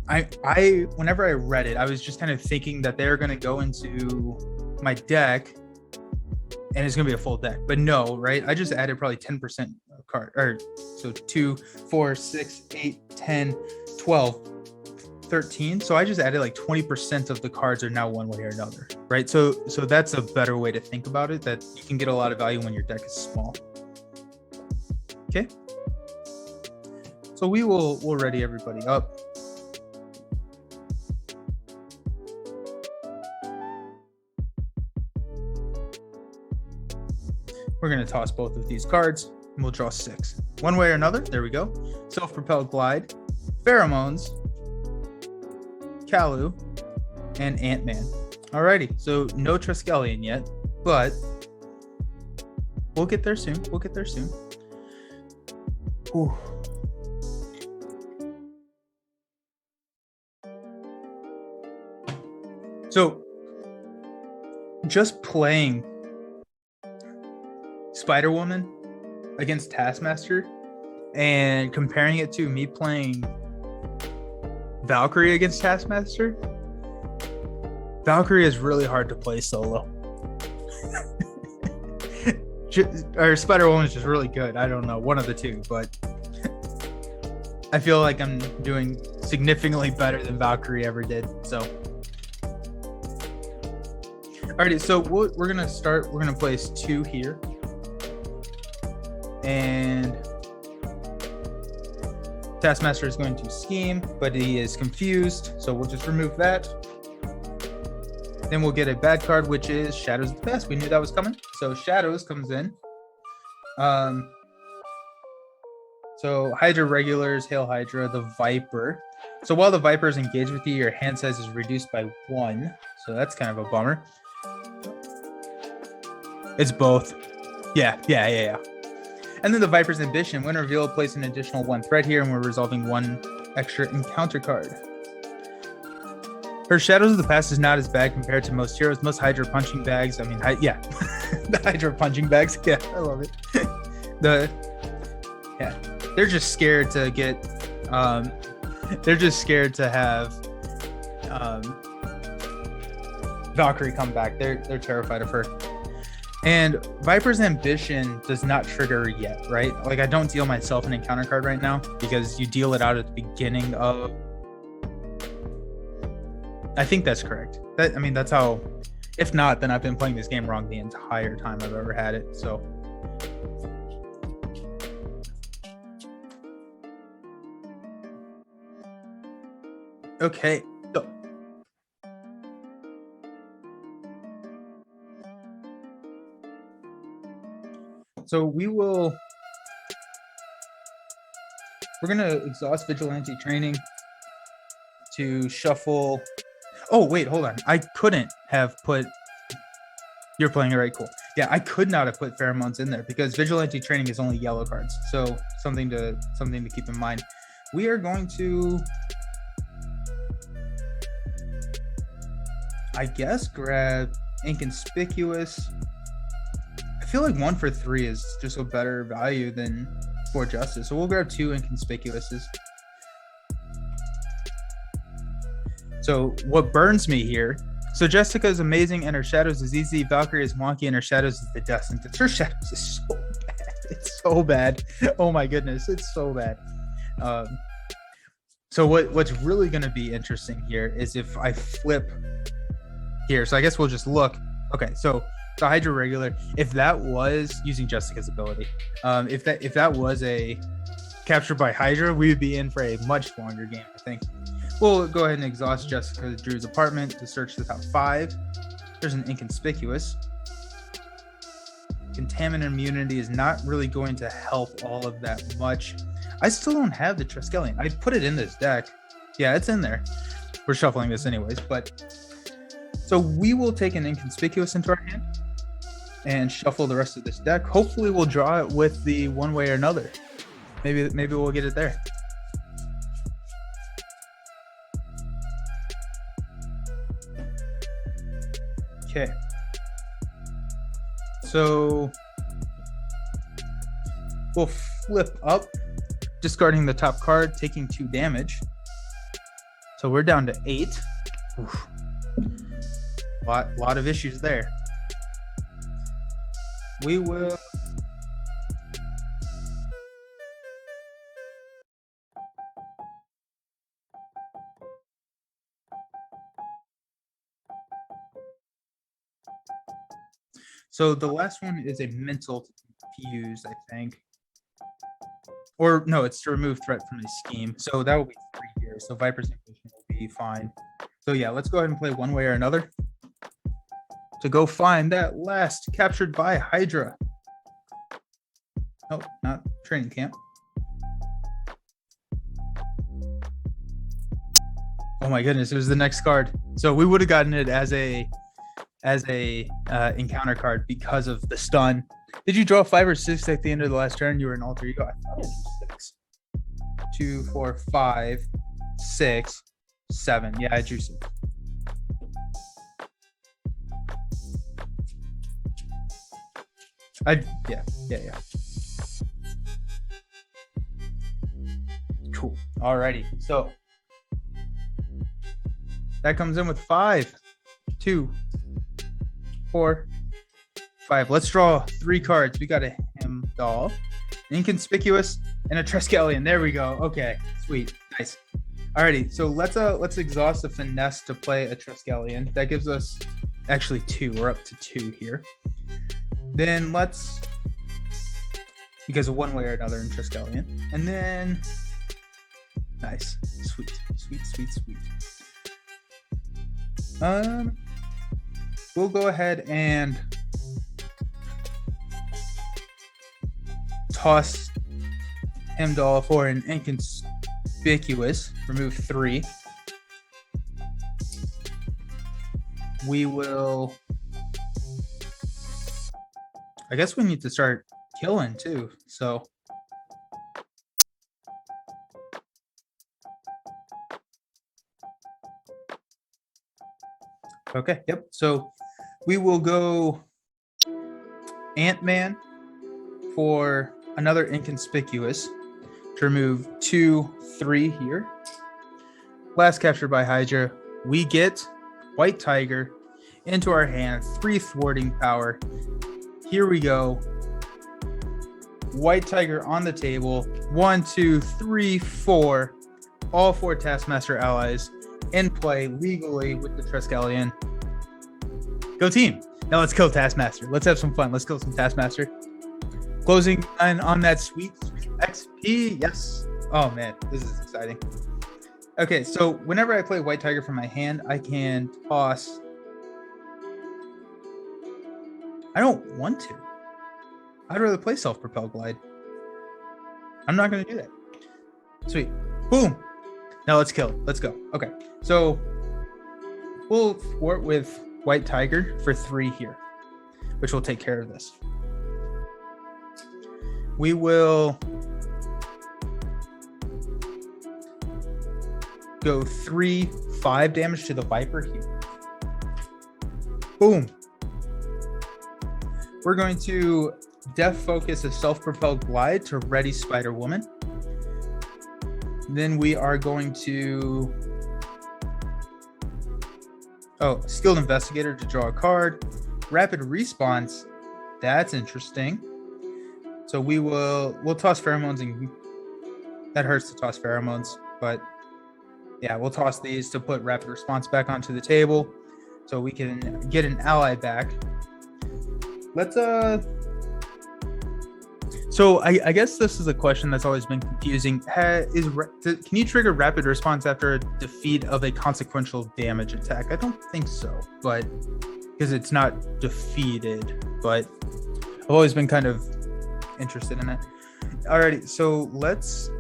[SPEAKER 1] I whenever I read it, I was just kind of thinking that they're going to go into my deck and it's going to be a full deck. But no, right? I just added probably 10% card, or so 2, 4, 6, 8, 10, 12, 13. So I just added like 20% of the cards are now one way or another, right? So that's a better way to think about it, that you can get a lot of value when your deck is small. Okay. So we'll ready everybody up. We're going to toss both of these cards and we'll draw 6. One way or another. There we go. Self-propelled glide, pheromones, Kalu, and Ant-Man. Alrighty. So no Triskelion yet, but we'll get there soon. Ooh. So just playing Spider-Woman against Taskmaster and comparing it to me playing Valkyrie against Taskmaster, Valkyrie is really hard to play solo. Or Spider-Woman is just really good. I don't know, one of the two, but I feel like I'm doing significantly better than Valkyrie ever did. So, alrighty, so we're gonna start. We're gonna place 2 here, and Taskmaster is going to scheme, but he is confused, so we'll just remove that. Then we'll get a bad card, which is Shadows of the Past. We knew that was coming, so Shadows comes in. So Hydra regulars, Hail Hydra, the Viper. So while the Viper is engaged with you, your hand size is reduced by 1. So that's kind of a bummer. It's both. Yeah. And then the Viper's Ambition. When revealed, place an additional 1 threat here, and we're resolving 1 extra encounter card. Her Shadows of the Past is not as bad compared to most heroes. Most Hydra punching bags. I mean, yeah, the Hydra punching bags. Yeah, I love it. They're just scared to get. They're just scared to have Valkyrie come back. They're terrified of her. And Viper's Ambition does not trigger yet, right? Like, I don't deal myself an encounter card right now because you deal it out at the beginning of. I think that's correct. That's how. If not, then I've been playing this game wrong the entire time I've ever had it. So. Okay. So we're going to exhaust Vigilante Training to shuffle. Oh, wait, hold on. I couldn't have put. You're playing it right, cool. Yeah, I could not have put Pheromones in there because Vigilante Training is only yellow cards. So something to keep in mind. We are going to, I guess, grab Inconspicuous. I feel like 1 for 3 is just a better value than 4 Justice. So we'll grab 2 Inconspicuouses. So what burns me here, so Jessica is amazing and her Shadows is easy. Valkyrie is wonky and her Shadows is the death sentence. Her Shadows is so bad. It's so bad. Oh my goodness, it's so bad. So what's really going to be interesting here is if I flip here. So I guess we'll just look. Okay, so the Hydra regular, if that was using Jessica's ability, if that was a captured by Hydra, we would be in for a much longer game, I think. We'll go ahead and exhaust Jessica Drew's apartment to search the top 5. There's an Inconspicuous. Contaminant immunity is not really going to help all of that much. I still don't have the Triskelion. I put it in this deck. Yeah, it's in there. We're shuffling this anyways, but so we will take an Inconspicuous into our hand and shuffle the rest of this deck. Hopefully we'll draw it with the one way or another. Maybe we'll get it there. Okay. So we'll flip up, discarding the top card, taking 2 damage. So we're down to 8. Oof. Lot of issues there. We will. So the last one is a mental to confuse, I think. Or no, it's to remove threat from the scheme. So that will be 3 here. So Viper's Ambition will be fine. So yeah, let's go ahead and play one way or another to go find that last captured by Hydra. Oh, not training camp. Oh my goodness, it was the next card. So we would have gotten it as a encounter card because of the stun. Did you draw 5 or 6 at the end of the last turn? You were an alter ego. I thought I drew 6. 2, 4, 5, 6, 7. Yeah, I drew 6. Yeah. Cool. Alrighty. So that comes in with 5, 2, 4, 5. Let's draw 3 cards. We got a Heimdall, Inconspicuous, and a Triskelion. There we go. Okay, sweet, nice. Alrighty, so let's exhaust the finesse to play a Triskelion. That gives us actually 2. We're up to 2 here. Then let's, because of one way or another in Triskelion, and then nice, sweet. We'll go ahead and toss Heimdall for an Inconspicuous. Remove 3. We will. I guess we need to start killing too. So. Okay, yep. So we will go Ant-Man for another Inconspicuous to remove 2, 3 here. Last captured by Hydra. We get White Tiger into our hand, 3 thwarting power. Here we go. White Tiger on the table. 1, 2, 3, 4. All 4 Taskmaster allies in play legally with the Triskelion. Go team. Now let's kill Taskmaster. Let's have some fun. Let's kill some Taskmaster. Closing on that sweet XP. Yes. Oh man, this is exciting. Okay, so whenever I play White Tiger from my hand, I can toss. I don't want to. I'd rather play Self-Propelled Glide. I'm not going to do that. Sweet. Boom. Now let's kill. Let's go. Okay, so we'll thwart with White Tiger for 3 here, which will take care of this. We will go 3, 5 damage to the Viper here. Boom. We're going to Death Focus a Self-Propelled Glide to ready Spider-Woman. Then we are going to Skilled Investigator to draw a card. Rapid Response. That's interesting. So we'll toss Pheromones, and that hurts to toss Pheromones, but yeah, we'll toss these to put Rapid Response back onto the table so we can get an ally back. Let's so I guess this is a question that's always been confusing. Can you trigger Rapid Response after a defeat of a consequential damage attack? I don't think so, but because it's not defeated, but I've always been kind of interested in it. Alrighty, so let's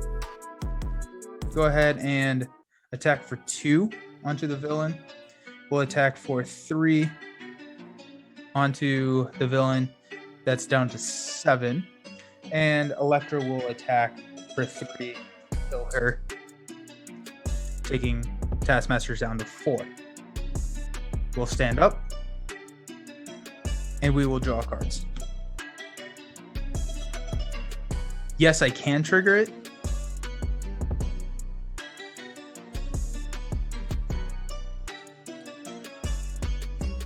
[SPEAKER 1] go ahead and attack for 2 onto the villain. We'll attack for 3 onto the villain. That's down to 7. And Elektra will attack for 3, kill her, taking Taskmasters down to 4. We'll stand up, and we will draw cards. Yes, I can trigger it.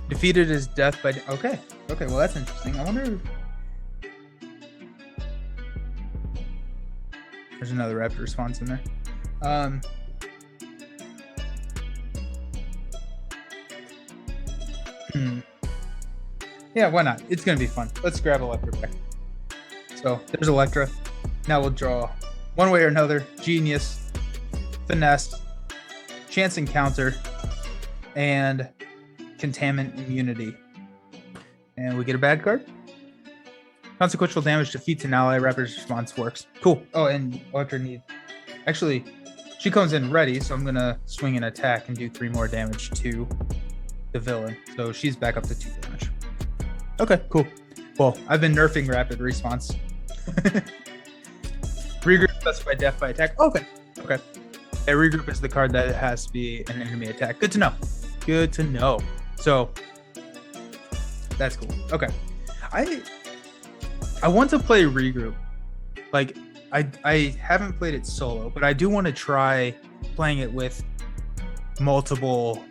[SPEAKER 1] Defeated his death by... Okay, well, that's interesting. I wonder... There's another Rapid Response in there. Yeah, why not? It's going to be fun. Let's grab Elektra back. So, there's Elektra. Now we'll draw one way or another. Genius, Finesse, Chance Encounter, and Contaminant Immunity. And we get a bad card. Consequential damage defeats an ally. Rapid Response works. Cool. Oh, and Elektra needs... Actually, she comes in ready, so I'm going to swing an attack and do 3 more damage to the villain. So she's back up to 2 damage. Okay, cool. Well, I've been nerfing rapid response. Regroup specified death by attack. Okay. Okay. A regroup is the card that has to be an enemy attack. Good to know. Good to know. So that's cool. Okay. I want to play regroup. Like I haven't played it solo, but I do want to try playing it with multiple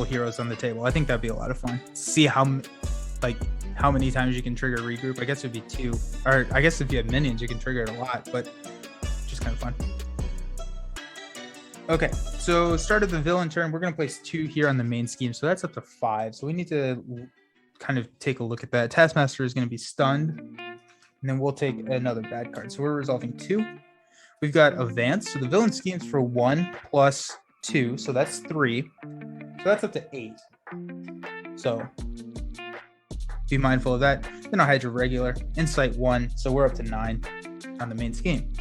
[SPEAKER 1] heroes on the table. I think that'd be a lot of fun. See how many times you can trigger regroup. I guess it'd be 2, or I guess if you have minions you can trigger it a lot, but just kind of fun. Okay, so start of the villain turn. We're gonna place 2 here on the main scheme, so that's up to 5. So we need to kind of take a look at that. Taskmaster is gonna be stunned, and then we'll take another bad card. So we're resolving 2. We've got advance. So the villain scheme's for 1 plus 2, so that's 3. So that's up to 8. So be mindful of that. Then I'll Hydra regular, insight 1, so we're up to 9 on the main scheme.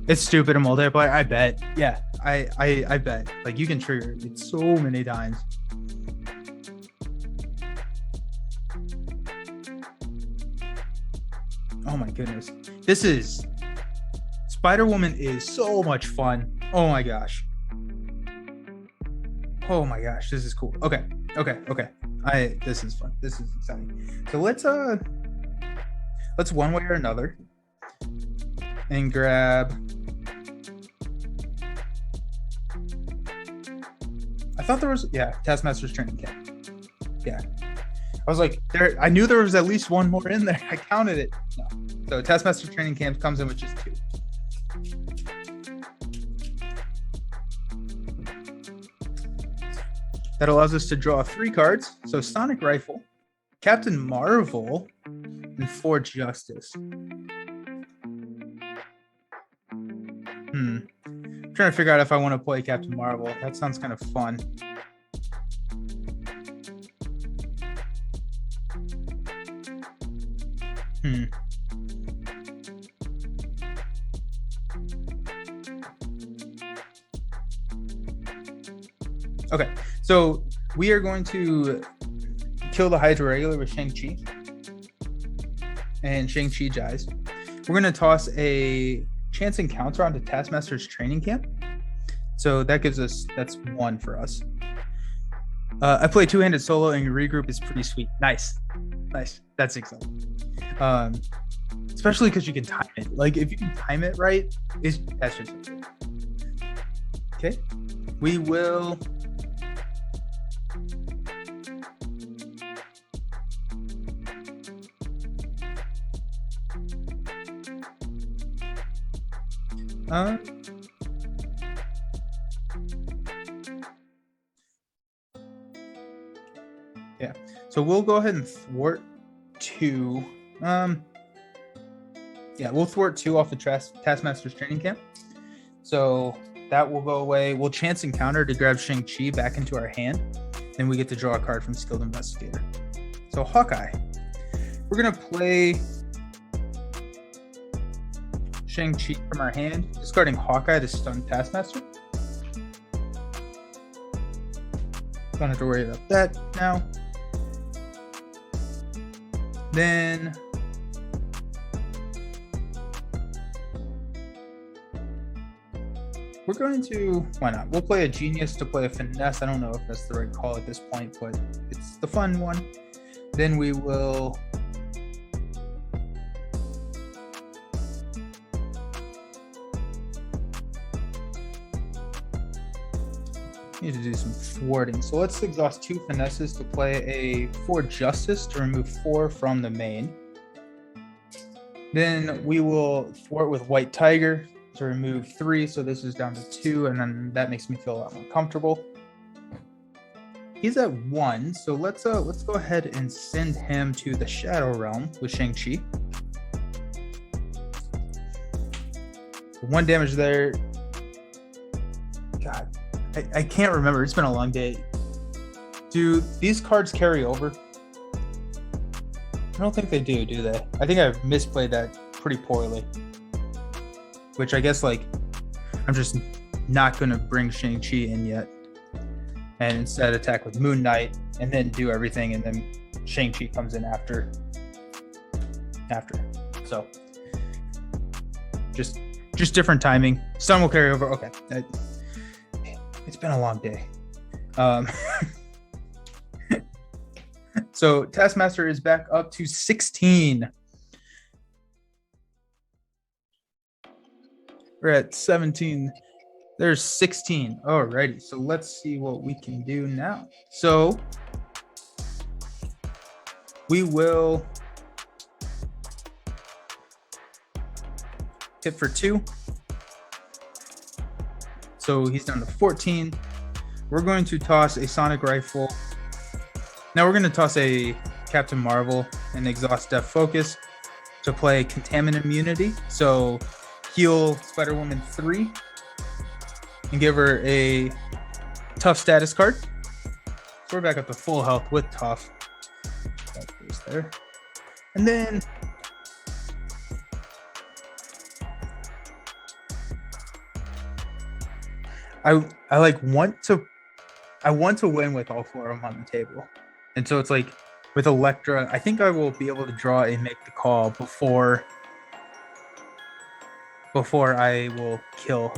[SPEAKER 1] It's stupid in multiplayer, I bet. Yeah, I bet. Like, you can trigger it so many times. Oh my goodness. This is... Spider-Woman is so much fun. Oh my gosh. Oh my gosh, this is cool. Okay. This is fun. This is exciting. So let's one way or another and grab. I thought there was Taskmaster's training camp. Yeah. I was like, I knew there was at least one more in there. I counted it. No. So Taskmaster training camp comes in with just 2. That allows us to draw 3 cards. So Sonic Rifle, Captain Marvel, and 4 Justice. I'm trying to figure out if I want to play Captain Marvel. That sounds kind of fun. Okay, so we are going to kill the Hydra regular with Shang-Chi. And Shang-Chi dies. We're going to toss a chance encounter onto Taskmaster's training camp. So that gives us, that's 1 for us. I play 2-handed solo and your regroup is pretty sweet. Nice. That's exciting. Especially because you can time it. Like, if you can time it right, that's just it. Okay, we will... yeah, so we'll go ahead and thwart 2. Yeah, we'll thwart 2 off the Taskmaster's training camp. So that will go away. We'll chance encounter to grab Shang-Chi back into our hand. Then we get to draw a card from Skilled Investigator. So Hawkeye. We're gonna play Shang-Chi from our hand, discarding Hawkeye to stun Taskmaster. Don't have to worry about that now. Then we're going to, why not? We'll play a Genius to play a Finesse. I don't know if that's the right call at this point, but it's the fun one. Then we will need to do some thwarting. So let's exhaust 2 Finesses to play a 4 Justice to remove 4 from the main. Then we will thwart with White Tiger to remove 3. So this is down to 2, and then that makes me feel a lot more comfortable. He's at 1, so let's go ahead and send him to the Shadow Realm with Shang-Chi. 1 damage there. God, I can't remember. It's been a long day. Do these cards carry over? I don't think they do they? I think I've misplayed that pretty poorly. Which I guess, like, I'm just not going to bring Shang-Chi in yet. and instead attack with Moon Knight and then do everything, and then Shang-Chi comes in after. So just different timing. Sun will carry over. Okay. It's been a long day. So Taskmaster is back up to 16. We're at 17. There's 16. Alrighty. So let's see what we can do now. So we will hit for 2. So he's down to 14. We're going to toss a sonic rifle. Now we're going to toss a Captain Marvel and exhaust Death Focus to play Contaminant Immunity. So heal Spider-Woman 3 and give her a Tough status card. So we're back up to full health with Tough. That goes there. And then I like want to win with all 4 of them on the table. And so it's like with Elektra, I think I will be able to draw and make the call before I will kill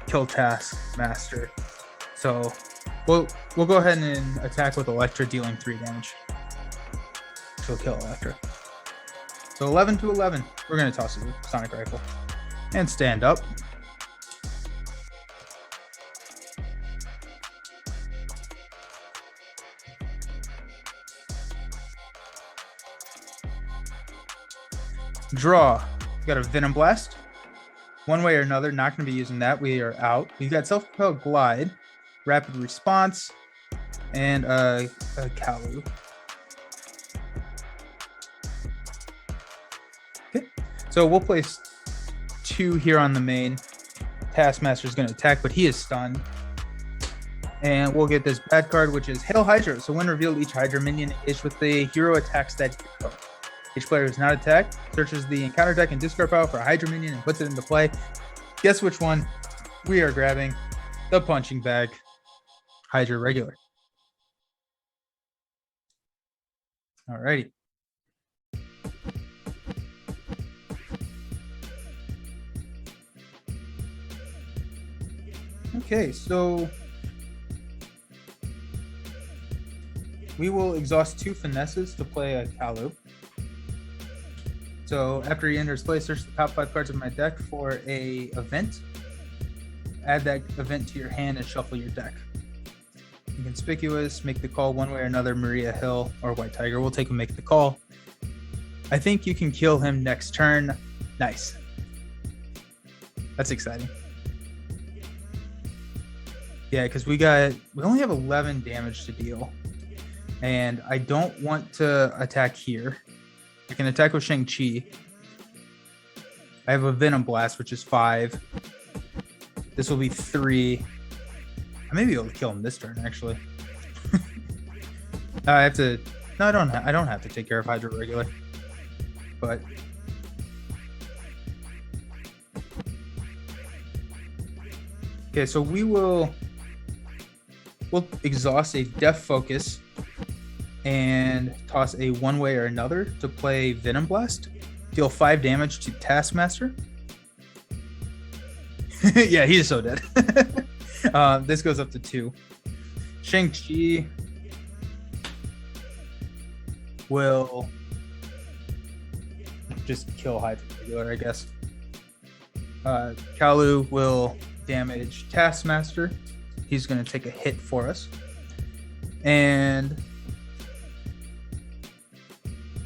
[SPEAKER 1] Taskmaster. So we'll go ahead and attack with Elektra, dealing 3 damage. She'll kill Elektra. So 11 to 11. We're gonna toss a sonic rifle and stand up. Draw. We got a Venom Blast. One way or another, not going to be using that. We are out. We've got Self-Propelled Glide, Rapid Response, and a Kalu. Okay, so we'll place 2 here on the main. Taskmaster is going to attack, but he is stunned. And we'll get this bad card, which is Hail Hydra. So when revealed, each Hydra minion is with the hero attacks that hero. Each player who's not attacked searches the encounter deck and discard pile for a Hydra minion and puts it into play. Guess which one we are grabbing? The punching bag. Hydra regular. Alrighty. Okay, so we will exhaust 2 finesses to play a Kalu. So after he enters play, search the top 5 cards of my deck for a event. Add that event to your hand and shuffle your deck. Inconspicuous, make the call one way or another. Maria Hill or White Tiger. We'll take him, make the call. I think you can kill him next turn. Nice. That's exciting. Yeah, because we only have 11 damage to deal. And I don't want to attack here. I can attack with Shang-Chi. I have a Venom Blast, which is 5. This will be 3. I may be able to kill him this turn, actually. I have to... No, I don't have to take care of Hydra regular. But... Okay, so we'll exhaust a Death Focus and toss a one way or another to play Venom Blast. Deal 5 damage to Taskmaster. Yeah, he's so dead. This goes up to 2. Shang-Chi will just kill Hydra regular, I guess. Kalu will damage Taskmaster. He's going to take a hit for us. And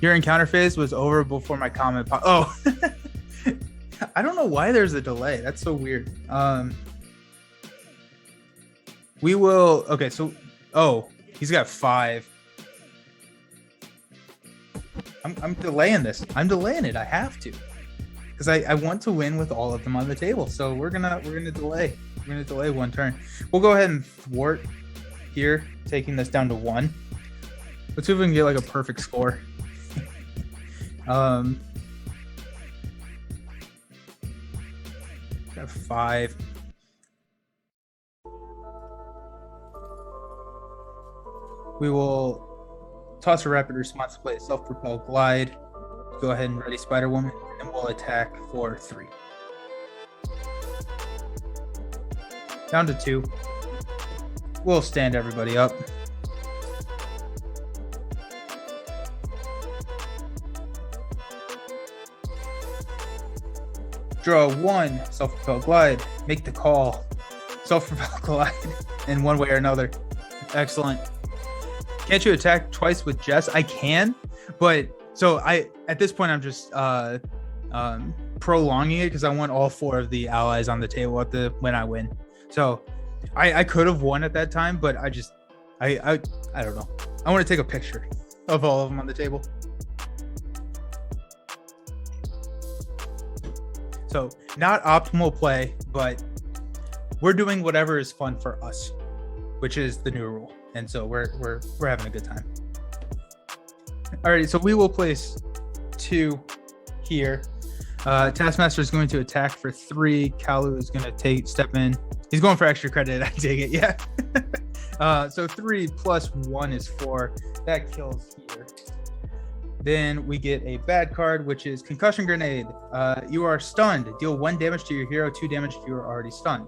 [SPEAKER 1] your encounter phase was over before my comment popped. Oh, I don't know why there's a delay. That's so weird. We will. Okay, so he's got 5. I'm delaying this. I'm delaying it. I have to, because I want to win with all of them on the table. So we're gonna delay. We're gonna delay 1 turn. We'll go ahead and thwart here, taking this down to 1. Let's see if we can get like a perfect score. 5. We will toss a rapid response to play a self-propelled glide. Go ahead and ready Spider-Woman, and we'll attack for 3. Down to 2. We'll stand everybody up. Draw 1, self-propelled glide. Make the call. Self-propelled glide in one way or another. Excellent. Can't you attack twice with Jess? I can, but so at this point I'm just prolonging it because I want all 4 of the allies on the table when I win. So I could have won at that time, but I don't know. I want to take a picture of all of them on the table. So not optimal play, but we're doing whatever is fun for us, which is the new rule. And so we're having a good time. All right, so we will place 2 here. Taskmaster is going to attack for 3. Kalu is going to step in. He's going for extra credit. I take it, yeah. So 3 plus 1 is 4. That kills here. Then we get a bad card, which is Concussion Grenade. You are stunned. Deal 1 damage to your hero, 2 damage if you are already stunned.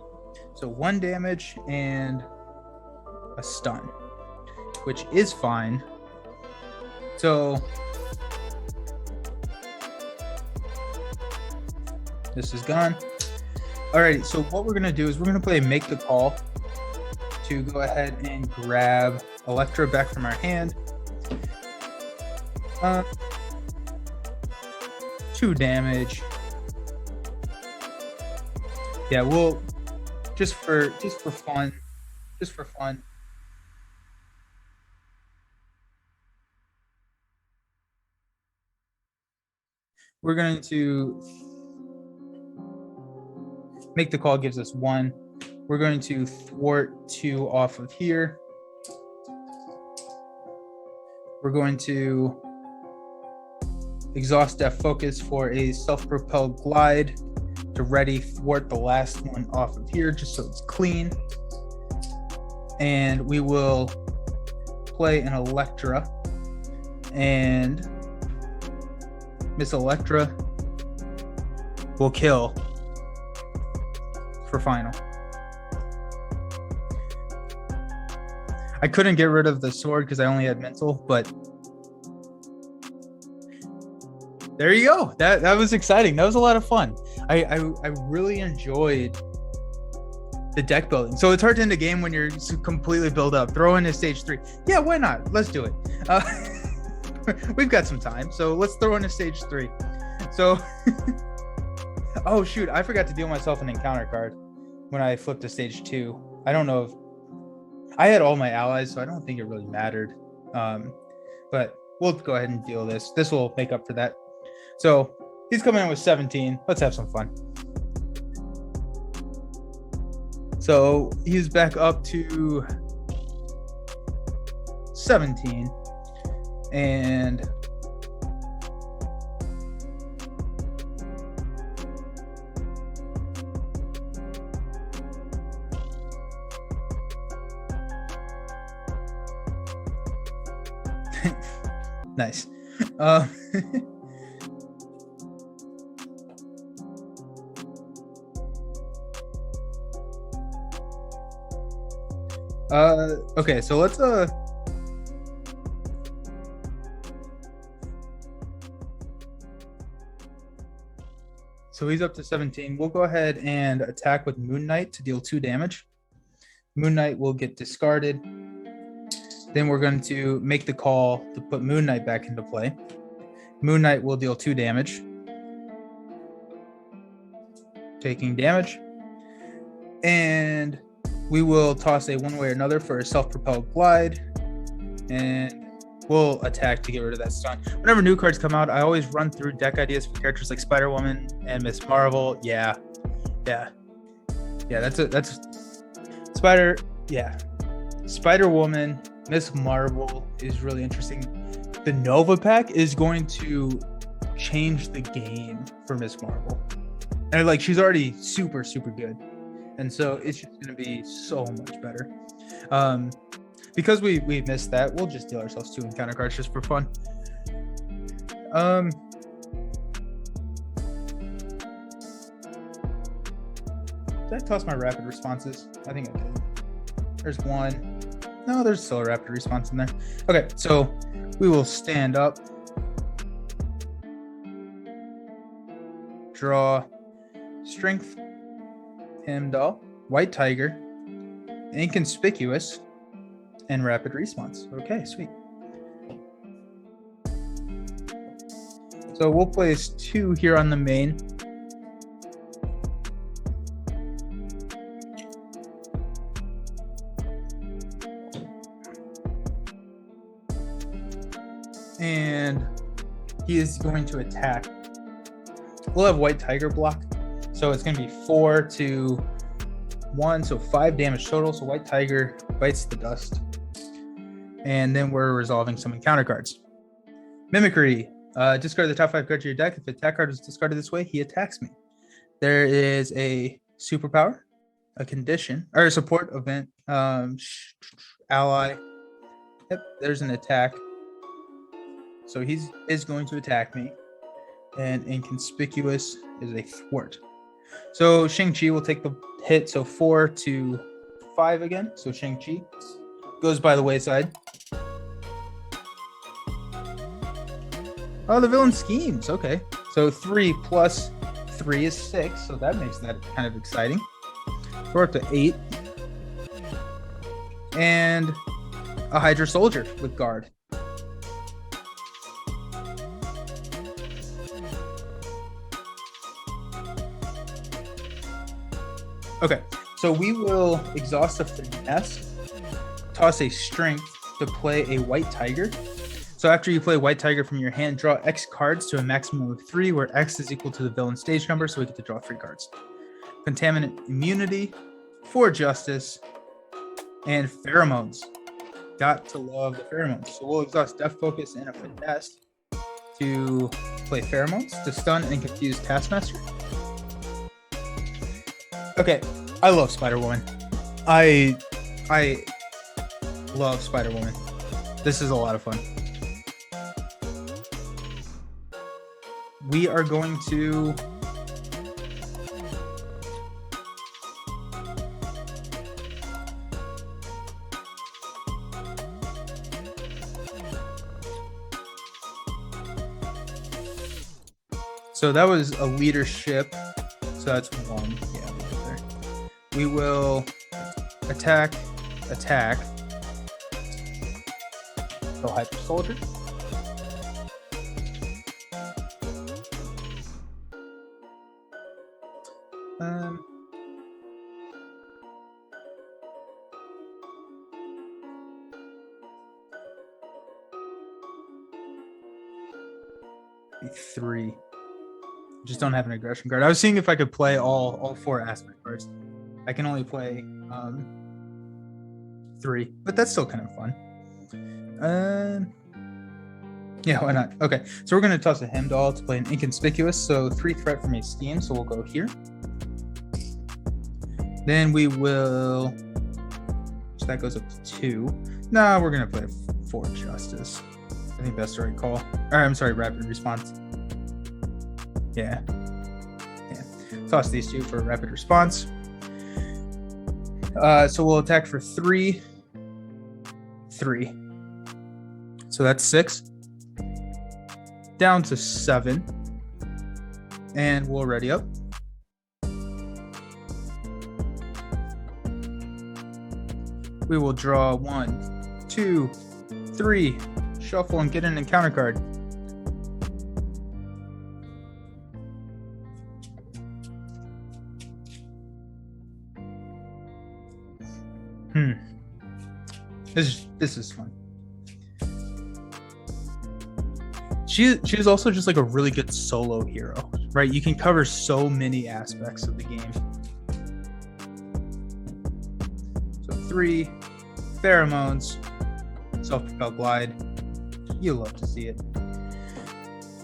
[SPEAKER 1] So 1 damage and a stun, which is fine. So this is gone. Alrighty, so what we're gonna do is we're gonna play Make the Call to go ahead and grab Electra back from our hand. 2 damage. Yeah, we'll just for fun. We're going to Make the Call gives us 1. We're going to thwart 2 off of here. We're going to exhaust Death Focus for a self-propelled glide to ready thwart the last one off of here, just so it's clean. And we will play an Electra, and Miss Electra will kill for final. I couldn't get rid of the sword because I only had mental, but there you go. That was exciting. That was a lot of fun. I really enjoyed the deck building. So it's hard to end a game when you're completely built up. Throw in a stage 3. Yeah, why not? Let's do it. We've got some time, so let's throw in a stage 3. So, oh shoot, I forgot to deal myself an encounter card when I flipped to stage 2. I don't know if I had all my allies, so I don't think it really mattered. But we'll go ahead and deal this. This will make up for that. So he's coming in with 17. Let's have some fun. So he's back up to 17. And nice. Okay, so let's so he's up to 17. We'll go ahead and attack with Moon Knight to deal 2 damage. Moon Knight will get discarded. Then we're going to make the call to put Moon Knight back into play. Moon Knight will deal 2 damage. Taking damage. And we will toss a one way or another for a self-propelled glide. And we'll attack to get rid of that stun. Whenever new cards come out, I always run through deck ideas for characters like Spider-Woman and Miss Marvel. Yeah, that's Spider-Woman, Miss Marvel is really interesting. The Nova pack is going to change the game for Miss Marvel. And like, she's already super, super good. And so it's just going to be so much better. because we missed that, we'll just deal ourselves 2 encounter cards just for fun. Did I toss my rapid responses? I think I did. There's 1. No, there's still a rapid response in there. Okay, so we will stand up, draw Strength, Heimdall, White Tiger, Inconspicuous, and Rapid Response. Okay, sweet. So we'll place 2 here on the main. And he is going to attack. We'll have White Tiger block. So it's going to be 4 to 1, so 5 damage total. So White Tiger bites the dust. And then we're resolving some encounter cards. Mimicry. Discard the top 5 cards of your deck. If an attack card is discarded this way, he attacks me. There is a superpower, a condition, or a support event, ally. Yep, there's an attack. So he is going to attack me. And Inconspicuous is a thwart. So Shang-Chi will take the hit. So 4 to 5 again. So Shang-Chi goes by the wayside. Oh, the villain schemes. Okay. So 3 plus 3 is 6. So that makes that kind of exciting. We're up to 8. And a Hydra Soldier with guard. Okay, so we will exhaust a finesse, toss a strength to play a White Tiger. So after you play White Tiger from your hand, draw X cards to a maximum of 3, where X is equal to the villain stage number, so we get to draw 3 cards. Contaminant Immunity, 4 Justice, and Pheromones. Got to love the Pheromones. So we'll exhaust Death Focus and a finesse to play Pheromones to stun and confuse Taskmaster. Okay, I love Spider-Woman. I love Spider-Woman. This is a lot of fun. We are going to so that was a leadership. So that's 1. Yeah. We will attack. So Hyper Soldier. Be 3. Just don't have an aggression card. I was seeing if I could play all 4 aspect cards. I can only play 3, but that's still kind of fun. Yeah, why not? Okay, so we're going to toss a Heimdall to play an Inconspicuous, so 3 threat from a scheme, so we'll go here. Then we will... So that goes up to 2. No, we're going to play 4 Justice. I think that's the right call. Or, I'm sorry, Rapid Response. Yeah. Toss these 2 for a Rapid Response. So we'll attack for 3. So that's 6. Down to 7. And we'll ready up. We will draw 1, 2, 3, shuffle and get an encounter card. This is fun. She is also just like a really good solo hero, right? You can cover so many aspects of the game. So 3 Pheromones, Self-Propelled Glide. You love to see it.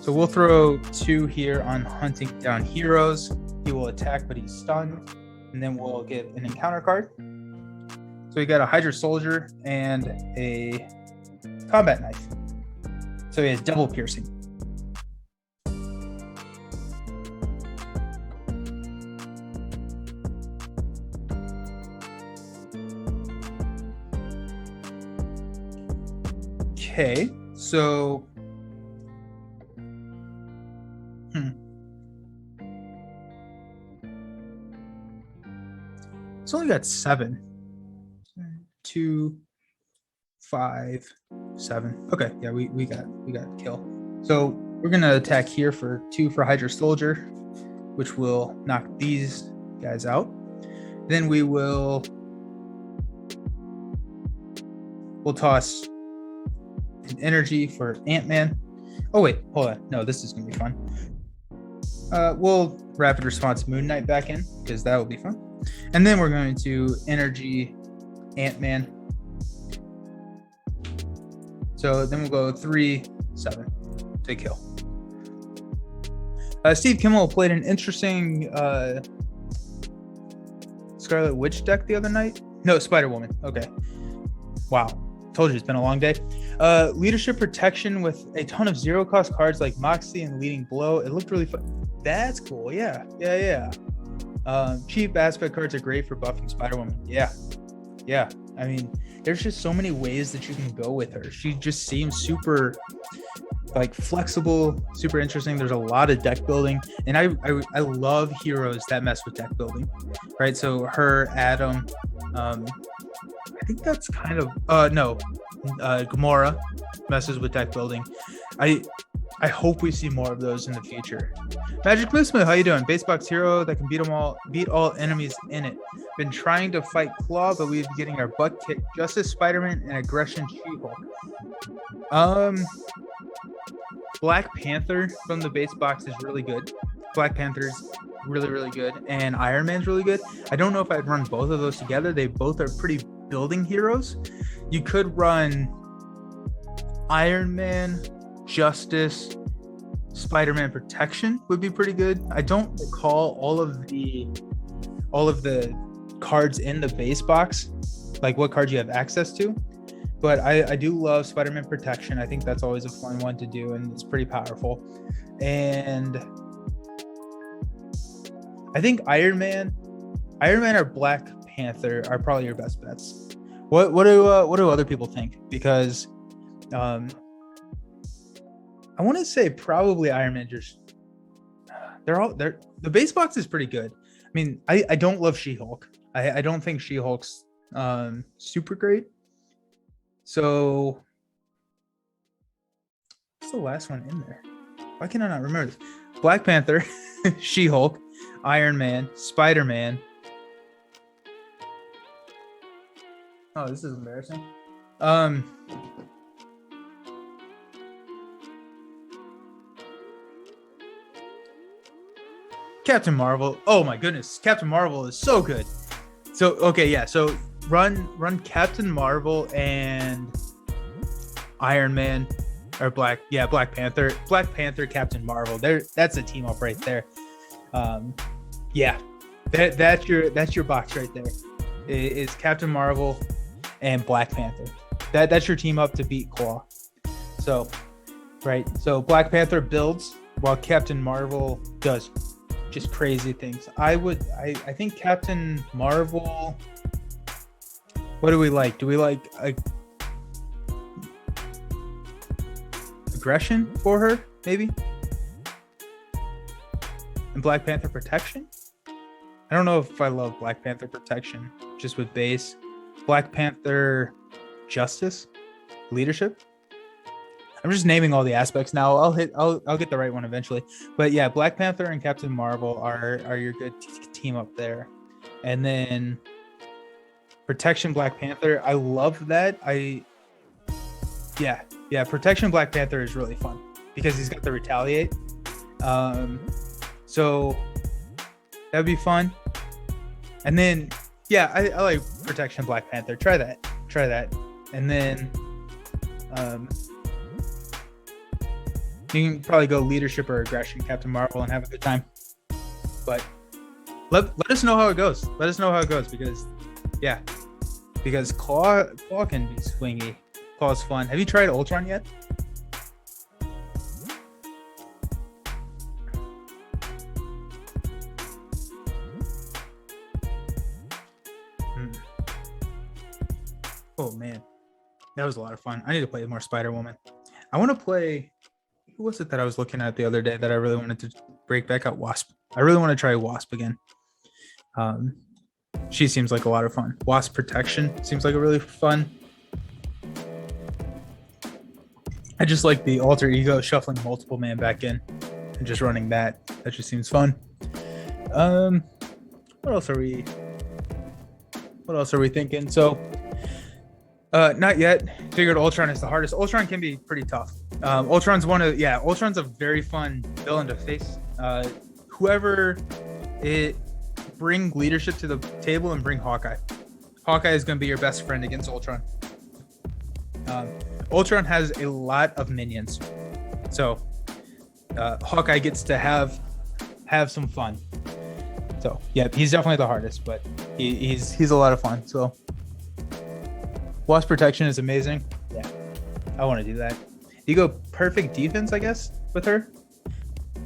[SPEAKER 1] So we'll throw 2 here on Hunting Down Heroes. He will attack, but he's stunned. And then we'll get an encounter card. So we got a Hydra Soldier and a Combat Knife. So he has double piercing. Okay, so it's only got 7. 2, 5, 7. Okay, yeah, we got kill. So we're gonna attack here for 2 for Hydra Soldier, which will knock these guys out. Then we'll toss an energy for Ant-Man. Oh wait, hold on. No, this is gonna be fun. We'll rapid response Moon Knight back in because that will be fun. And then we're going to energy Ant-Man. So then we'll go 3, 7 to kill. Steve Kimmel played an interesting Scarlet Witch deck the other night. No, Spider-Woman. Okay. Wow. Told you it's been a long day. Leadership protection with a ton of 0-cost cards like Moxie and Leading Blow. It looked really fun. That's cool. Yeah. Cheap aspect cards are great for buffing Spider-Woman. Yeah. I mean, there's just so many ways that you can go with her. She just seems super like flexible, super interesting. There's a lot of deck building, and I love heroes that mess with deck building, right? So her, Adam, I think that's kind of Gamora messes with deck building. I hope we see more of those in the future. Magic Moosma, how you doing? Basebox hero that can beat all enemies in it. Been trying to fight Claw, but we've been getting our butt kicked. Justice, Spider-Man, and Aggression She-Hulk. Black Panther from the base box is really good. Black Panther's really, really good. And Iron Man's really good. I don't know if I'd run both of those together. They both are pretty building heroes. You could run Iron Man, Justice, Spider-Man Protection would be pretty good. I don't recall all of the cards in the base box, like what cards you have access to, but I do love Spider-Man Protection. I think that's always a fun one to do, and it's pretty powerful. And I think Iron Man or Black Panther are probably your best bets. What do other people think? Because I want to say probably Iron Man. The base box is pretty good. I mean, I don't love She-Hulk. I don't think She-Hulk's super great. So what's the last one in there? Why can I not remember this? Black Panther, She-Hulk, Iron Man, Spider-Man. Oh, this is embarrassing. Captain Marvel. Oh my goodness, Captain Marvel is so good. So okay, yeah. So run Captain Marvel and Iron Man or Black Panther. Black Panther, Captain Marvel. That's a team up right there. Yeah, that's your box right there. Is Captain Marvel and Black Panther. That's your team up to beat Claw. So right. So Black Panther builds while Captain Marvel does just crazy things. I think Captain Marvel. What do we like? Do we like aggression for her, maybe? And Black Panther Protection? I don't know if I love Black Panther Protection just with base. Black Panther Justice, Leadership. I'm just naming all the aspects now. I'll get the right one eventually. But yeah, Black Panther and Captain Marvel are your good team up there. And then Protection Black Panther. I love that. Yeah, Protection Black Panther is really fun because he's got the retaliate. So that'd be fun. And then yeah, I like Protection Black Panther. Try that. And then you can probably go Leadership or Aggression, Captain Marvel, and have a good time. But let us know how it goes. Let us know how it goes because because Claw can be swingy. Claw's fun. Have you tried Ultron yet? Oh man, that was a lot of fun. I need to play more Spider-Woman. I want to play. Who was it that I was looking at the other day that I really wanted to break back out? Wasp. I really want to try Wasp again. She seems like a lot of fun. Wasp Protection seems like a really fun. I just like the alter ego shuffling multiple man back in and just running that. That just seems fun. What else are we thinking? So not yet. Figured Ultron is the hardest. Ultron can be pretty tough. Ultron's a very fun villain to face. Whoever it bring leadership to the table and bring Hawkeye. Hawkeye is going to be your best friend against Ultron. Ultron has a lot of minions, so Hawkeye gets to have some fun. So yeah, he's definitely the hardest, but he's a lot of fun. So Wasp Protection is amazing. Yeah, I want to do that. You go perfect defense, I guess, with her.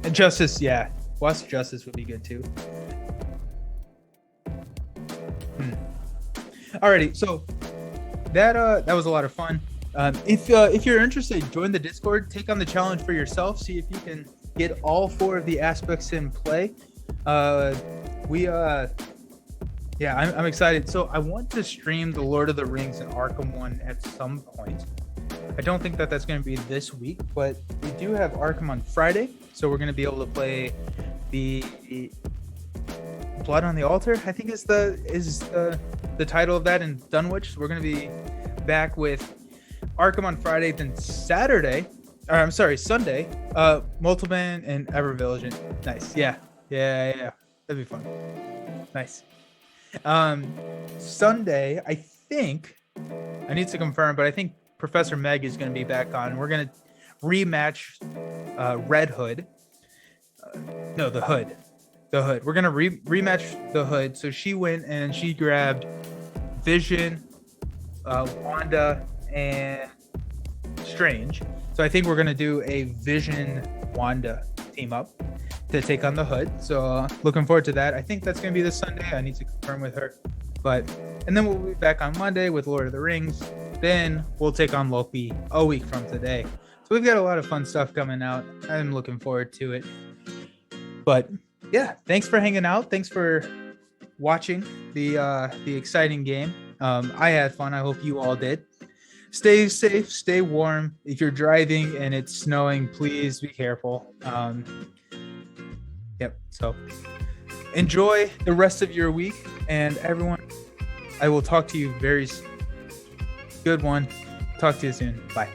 [SPEAKER 1] And Justice, yeah, Wasp Justice would be good too. Alrighty, so that was a lot of fun. If you're interested, join the Discord, take on the challenge for yourself, see if you can get all 4 of the aspects in play. I'm excited. So I want to stream the Lord of the Rings and Arkham one at some point. I don't think that that's going to be this week, but we do have Arkham on Friday, so we're going to be able to play the Blood on the Altar, I think is the title of that in Dunwich. So we're going to be back with Arkham on Friday, then Sunday, Multiman and Evervillage. Nice. Yeah. That'd be fun. Nice. Sunday, I think, I need to confirm, but I think Professor Meg is going to be back on. We're going to rematch Red Hood. The Hood. We're going to rematch the Hood. So she went and she grabbed Vision, Wanda, and Strange. So I think we're going to do a Vision Wanda team up to take on the Hood. So looking forward to that. I think that's going to be this Sunday. I need to confirm with her. And then we'll be back on Monday with Lord of the Rings. Then we'll take on Loki a week from today. So we've got a lot of fun stuff coming out. I'm looking forward to it. But yeah, thanks for hanging out. Thanks for watching the exciting game. I had fun. I hope you all did. Stay safe, stay warm. If you're driving and it's snowing, please be careful. So enjoy the rest of your week, and everyone, I will talk to you very soon. Good one. Talk to you soon. Bye.